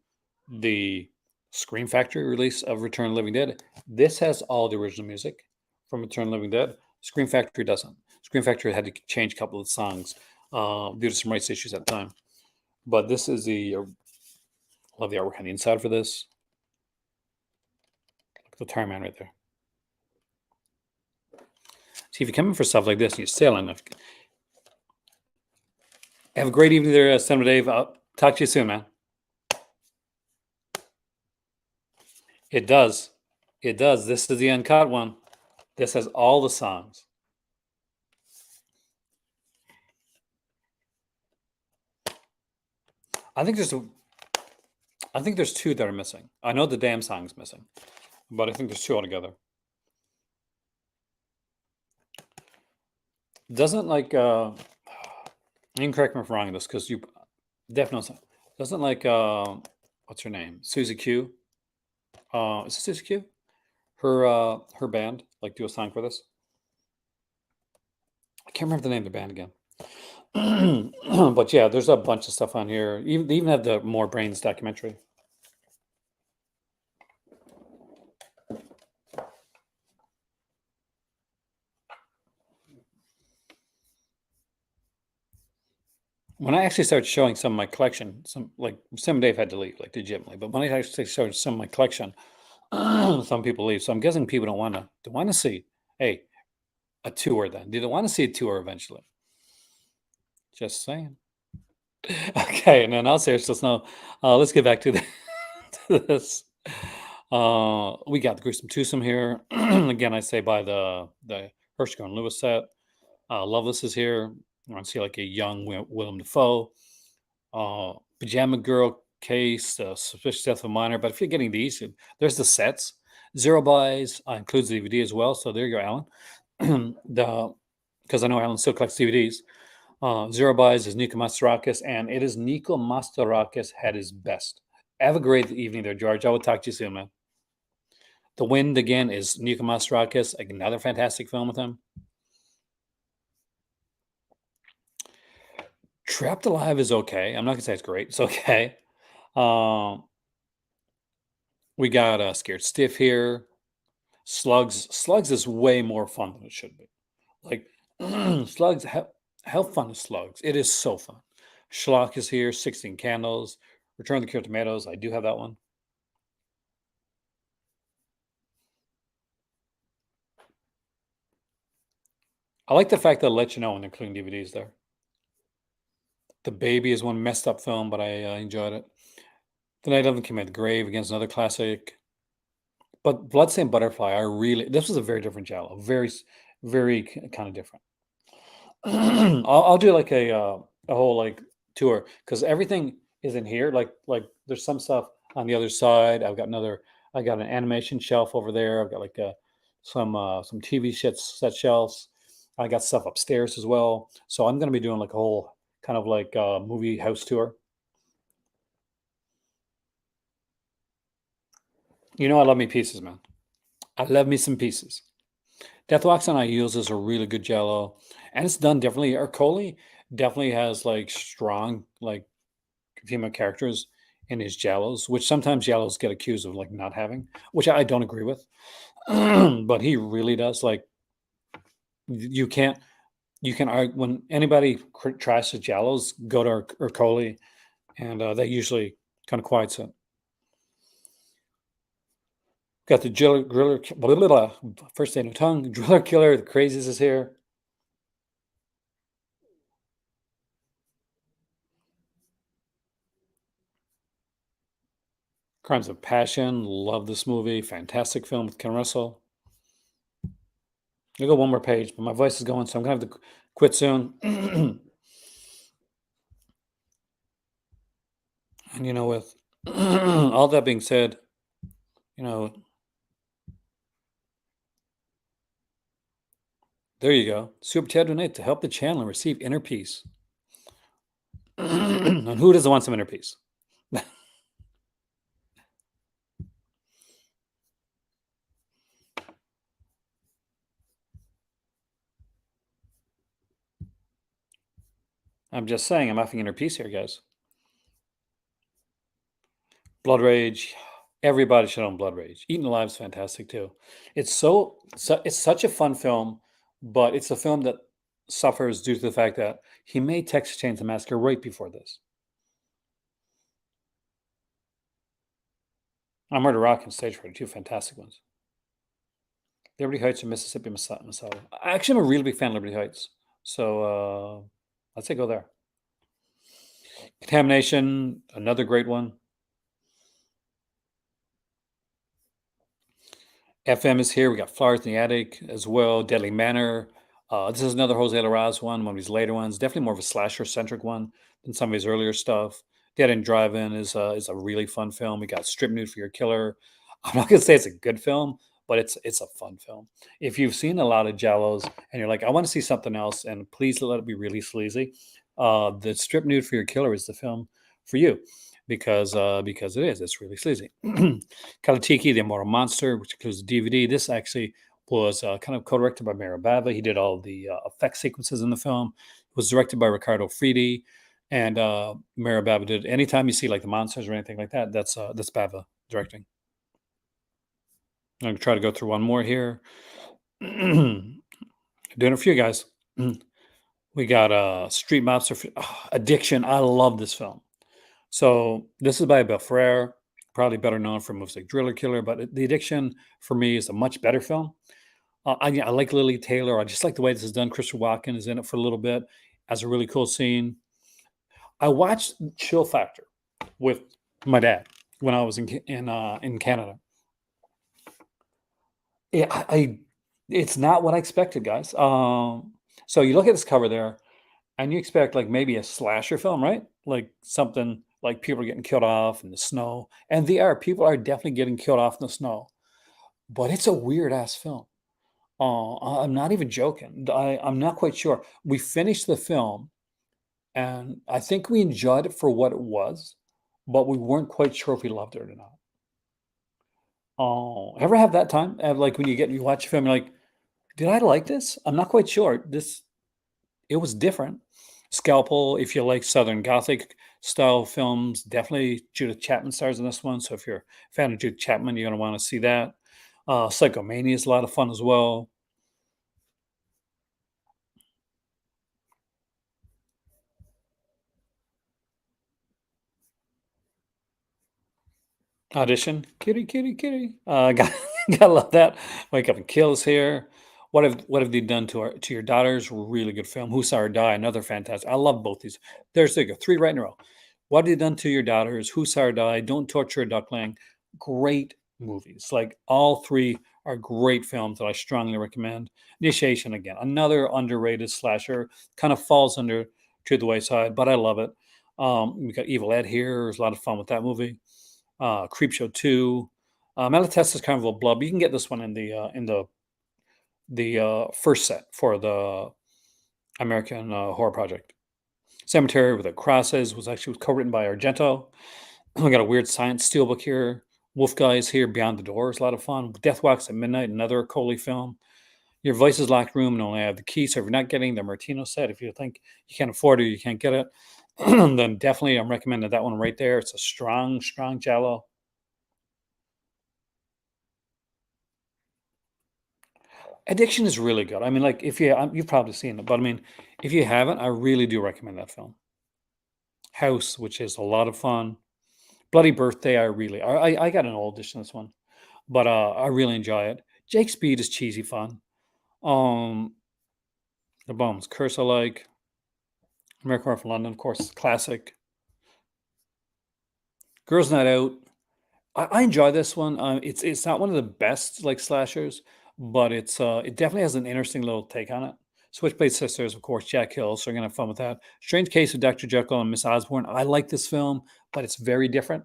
the Scream Factory release of Return of the Living Dead, this has all the original music from Return of the Living Dead. Scream Factory doesn't. Scream Factory had to change a couple of songs due to some rights issues at the time. But this is the, I love the artwork on the inside for this. Look at the Tar Man right there. See, if you're coming for stuff like this and you're sailing, have a great evening there, Senator Dave. I'll talk to you soon, man. It does. It does. This is the uncut one. This has all the songs. I think there's a, I think there's two that are missing. I know the damn song's missing, but I think there's two altogether. Doesn't like you can correct me if I'm wrong on this because you definitely doesn't like what's her name? Susie Q. Is it Susie Q? Her band like do a song for this. I can't remember the name of the band again. But yeah, there's a bunch of stuff on here. Even they even have the More Brains documentary. When I actually started showing some of my collection, some like some Dave had to leave, like legitimately. But when I actually showed some of my collection, some people leave. So I'm guessing people don't want to see, hey, a tour then. They don't want to see a tour eventually. Just saying. Okay, and then all seriousness, now let's get back to, to this. We got the Gruesome Twosome here. Again, I say by the Hershey and Lewis set. Loveless is here. I want to see like a young Willem Dafoe. Pajama Girl case, Suspicious Death of a Minor. But if you're getting these, there's the sets. Zero Buys includes the DVD as well. So there you go, Alan. the Because I know Alan still collects DVDs. Zero Buys is Nico Mastorakis, and it is Nico Mastorakis at his best. Have a great evening there, George. I will talk to you soon, man. The Wind again is Nico Mastorakis, another fantastic film with him. Trapped Alive is okay. I'm not gonna say it's great. It's okay. Um, we got Scared Stiff here. Slugs is way more fun than it should be. Like Slugs, how fun is Slugs? It is so fun. Schlock is here. 16 Candles. Return of the Killer Tomatoes. I do have that one. I like the fact that it lets you know when they're including DVDs there. The Baby is one messed up film, but I enjoyed it. The Night of the Came at the Grave against another classic. But Bloodstained Butterfly, this was a very different Jello, very kind of different. I'll do like a whole like tour because everything is in here. Like there's some stuff on the other side. I got an animation shelf over there. I've got like some TV set shelves. I got stuff upstairs as well. So I'm gonna be doing like a whole kind of like movie house tour. You know I love me pieces, man. I love me some pieces. Deathwalks on I use is a really good Jello, and it's done differently. Ercole definitely has like strong like female characters in his Jellos, which sometimes Jellos get accused of like not having, which I don't agree with. But he really does. Like you can't you can argue when anybody tries to Jellos, go to Ercole, and that usually kind of quiets it. Got the driller, blah, blah, blah, first day no tongue, driller killer. The crazies is here. Crimes of Passion. Love this movie. Fantastic film with Ken Russell. I'll go one more page, but my voice is going, so I'm gonna have to quit soon. And with all that being said, you know, there you go. Super chat donate to help the channel and receive inner peace. And who doesn't want some inner peace? I'm just saying, I'm offering inner peace here, guys. Blood Rage. Everybody should own Blood Rage. Eaten Alive is fantastic too. It's such a fun film, but it's a film that suffers due to the fact that he made Texas Chainsaw Massacre right before this. Murder Rock and Stage Fright are two fantastic ones. Liberty Heights or Mississippi Masala. Actually, I'm a really big fan of Liberty Heights, so I'd say go there. Contamination, another great one. FM is here. We got Flowers in the Attic as well. Deadly Manor. This is another Jose Larraz one of his later ones. Definitely more of a slasher centric one than some of his earlier stuff. Dead End Drive-In is a really fun film. We got Strip Nude for Your Killer. I'm not gonna say it's a good film, but it's a fun film. If you've seen a lot of Jawos and you're like, I want to see something else, and please let it be really sleazy, the Strip Nude for Your Killer is the film for you because it is. It's really sleazy. Kalatiki, The Immortal Monster, which includes the DVD. This actually was kind of co-directed by Mara Bava. He did all the effect sequences in the film. It was directed by Ricardo Fridi, and Mara Bava did. Anytime you see like the monsters or anything like that, that's Bava directing. I'm gonna try to go through one more here. Doing it for you guys. We got Street Mobster Addiction. I love this film. So this is by Abel Ferrer, probably better known for movies like Driller Killer, but The Addiction for me is a much better film. I like Lily Taylor. I just like the way this is done. Christopher Walken is in it for a little bit, has a really cool scene. I watched Chill Factor with my dad when I was in Canada. Yeah, it's not what I expected, guys. So you look at this cover there, and you expect like maybe a slasher film, right? Like something like people are getting killed off in the snow, and they are. People are definitely getting killed off in the snow, but it's a weird ass film. I'm not even joking. I'm not quite sure. We finished the film, and I think we enjoyed it for what it was, but we weren't quite sure if we loved it or not. Oh, ever have that time? Like when you watch a film, you're like, did I like this? I'm not quite sure. It was different. Scalpel, if you like Southern Gothic style films, definitely Judith Chapman stars in this one. So if you're a fan of Judith Chapman, you're going to want to see that. Psychomania is a lot of fun as well. Audition, kitty, kitty, kitty. Gotta love that. Wake Up and Kill is here. What have they done to your daughters? Really good film. Who Saw Her Die? Another fantastic. I love both these. There you go. Three right in a row. What have they done to your daughters? Who Saw Her Die? Don't Torture a Duckling. Great movies. Like all three are great films that I strongly recommend. Initiation again, another underrated slasher. Kind of falls under To the Wayside, but I love it. We got Evil Ed here. There's a lot of fun with that movie. Creepshow 2, Malatesta's Carnival of Blood. But you can get this one in the first set for the American Horror Project. Cemetery with the Crosses was co-written by Argento. We got a Weird Science steelbook here. Wolf Guy is here. Beyond the Door is a lot of fun. Death Walks at Midnight, another Coley film. Your Voices Locked Room and Only I Have the Key. So if you're not getting the Martino set, if you think you can't afford it, you can't get it, then definitely I'm recommending that one right there. It's a strong, strong Giallo. Addiction is really good. I mean, like if you've probably seen it, but I mean, if you haven't, I really do recommend that film. House, which is a lot of fun. Bloody Birthday, I got an old edition of this one, but I really enjoy it. Jake Speed is cheesy fun. Um, The Bones Curse I like. American Horror from London, of course, classic. Girls Night Out. I enjoy this one. It's not one of the best like slashers, but it definitely has an interesting little take on it. Switchblade Sisters, of course, Jack Hill, so you're gonna have fun with that. Strange Case of Dr. Jekyll and Miss Osborne. I like this film, but it's very different.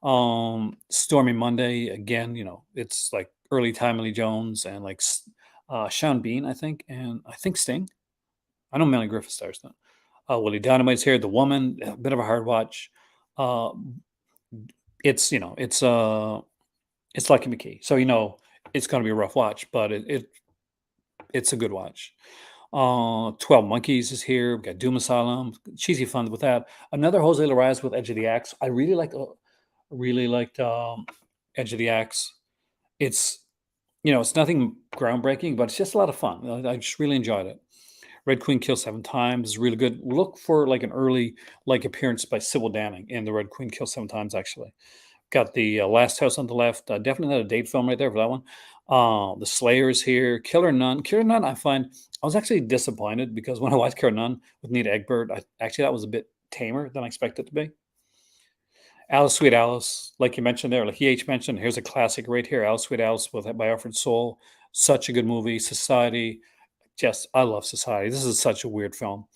Stormy Monday, again, it's like early Tommy Lee Jones and like Sean Bean, I think, and I think Sting. I know Melanie Griffith stars that. Willie Dynamite's here. The Woman, a bit of a hard watch. Uh, it's you know, it's Lucky McKee, so it's going to be a rough watch, but it's a good watch. 12 Monkeys is here. We got Doom Asylum, cheesy fun with that. Another Jose Larraz with Edge of the Axe. I really liked Edge of the Axe. It's it's nothing groundbreaking, but it's just a lot of fun. I just really enjoyed it. Red Queen Kill Seven Times is really good. Look for like an early like appearance by Sybil Danning in the Red Queen Kill Seven Times. Actually, got the Last House on the Left. Definitely not a date film right there for that one. The Slayers here. Killer Nun. Killer Nun. I find I was actually disappointed because when I watched Killer Nun with Nita Egbert, actually that was a bit tamer than I expected it to be. Alice Sweet Alice, like you mentioned there, like EH mentioned, here's a classic right here. Alice Sweet Alice by Alfred Soul. Such a good movie. Society, just I love Society. This is such a weird film.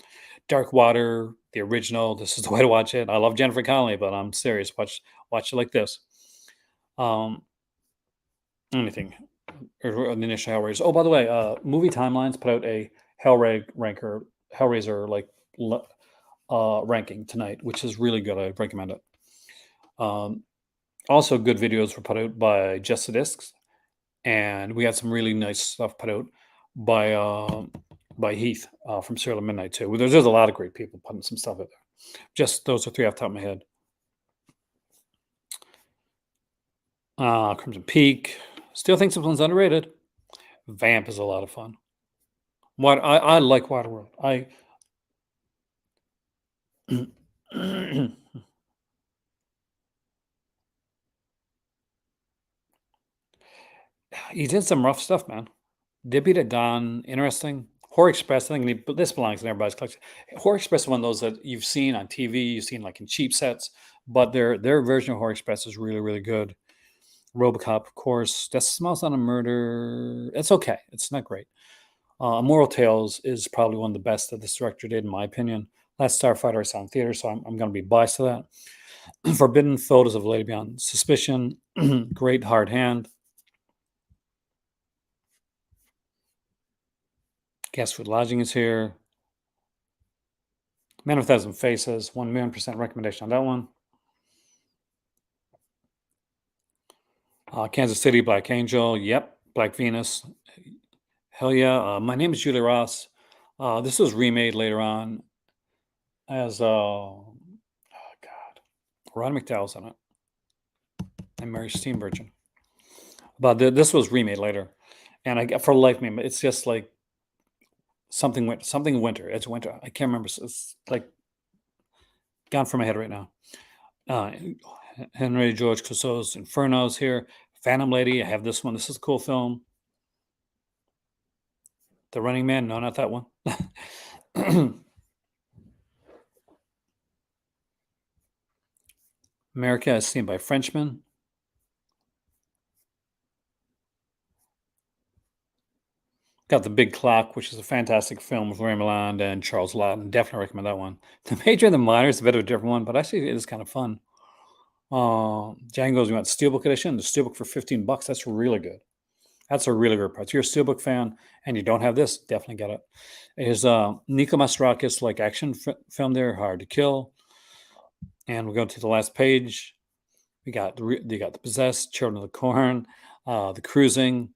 Dark Water, the original. This is the way to watch it. I love Jennifer Connelly, but I'm serious. Watch it like this. Um, anything. The initial Hellraiser. Oh, by the way, Movie Timelines put out a Hellraiser ranking tonight, which is really good. I recommend it. Also, good videos were put out by Just the Discs, and we had some really nice stuff put out by Heath from Serial Midnight too. There's a lot of great people putting some stuff out there. Just those are three off the top of my head. Crimson Peak. Still think this one's underrated. Vamp is a lot of fun. I like Waterworld. He did some rough stuff, man. Dippy to Dawn, interesting. Horror Express, I think this belongs in everybody's collection. Horror Express is one of those that you've seen on TV, you've seen like in cheap sets, but their version of Horror Express is really, really good. RoboCop, of course. That's the Small Sound of Murder. It's okay. It's not great. Immortal Tales is probably one of the best that this director did, in my opinion. Last Starfighter I saw in theater, so I'm going to be biased to that. Forbidden Photos of a Lady Beyond Suspicion. Great Hard Hand. Guess Food Lodging is here. Man of a Thousand Faces, 1,000,000% recommendation on that one. Kansas City, Black Angel. Yep. Black Venus. Hell yeah. My Name is Julia Ross. This was remade later on as, oh God, Roddy McDowell's in it. And Mary Steenburgen. But this was remade later. And for life, me, it's just like something winter. It's winter. I can't remember. It's like gone from my head right now. Henry George Clouseau's Inferno's here. Phantom Lady. I have this one. This is a cool film. The Running Man. No, not that one. America is Seen by Frenchmen. Got The Big Clock, which is a fantastic film with Ray Milland and Charles Laughton. Definitely recommend that one. The Major and the Minor is a bit of a different one, but actually it is kind of fun. Django's we went Steelbook edition. The Steelbook for $15. That's really good. That's a really good price. If you're a Steelbook fan and you don't have this, definitely get it. Is Nico Mastorakis like action film there, Hard to Kill. And we'll go to the last page. We got The Possessed, Children of the Corn, The Cruising,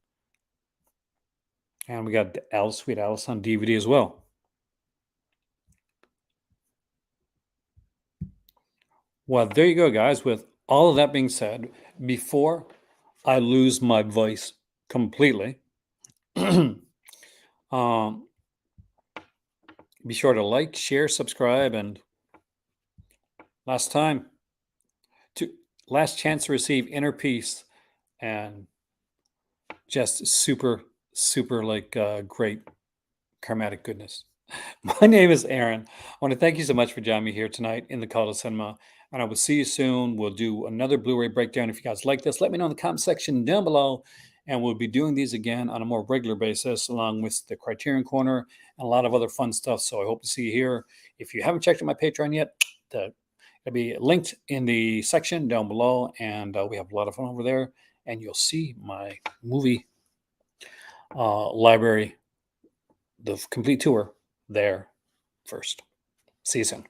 and we got Alice Sweet Alice on DVD as well. Well, there you go, guys. With all of that being said, before I lose my voice completely, be sure to like, share, subscribe, and last chance to receive inner peace and just super like great karmatic goodness. My name is Aaron. I want to thank you so much for joining me here tonight in the Call to Cinema, and I will see you soon. We'll do another Blu-ray breakdown. If you guys like this, let me know in the comment section down below, and we'll be doing these again on a more regular basis, along with the Criterion Corner and a lot of other fun stuff. So I hope to see you here. If you haven't checked out my Patreon yet, it'll be linked in the section down below, and we have a lot of fun over there, and you'll see my movie library, the complete tour there first. See you soon.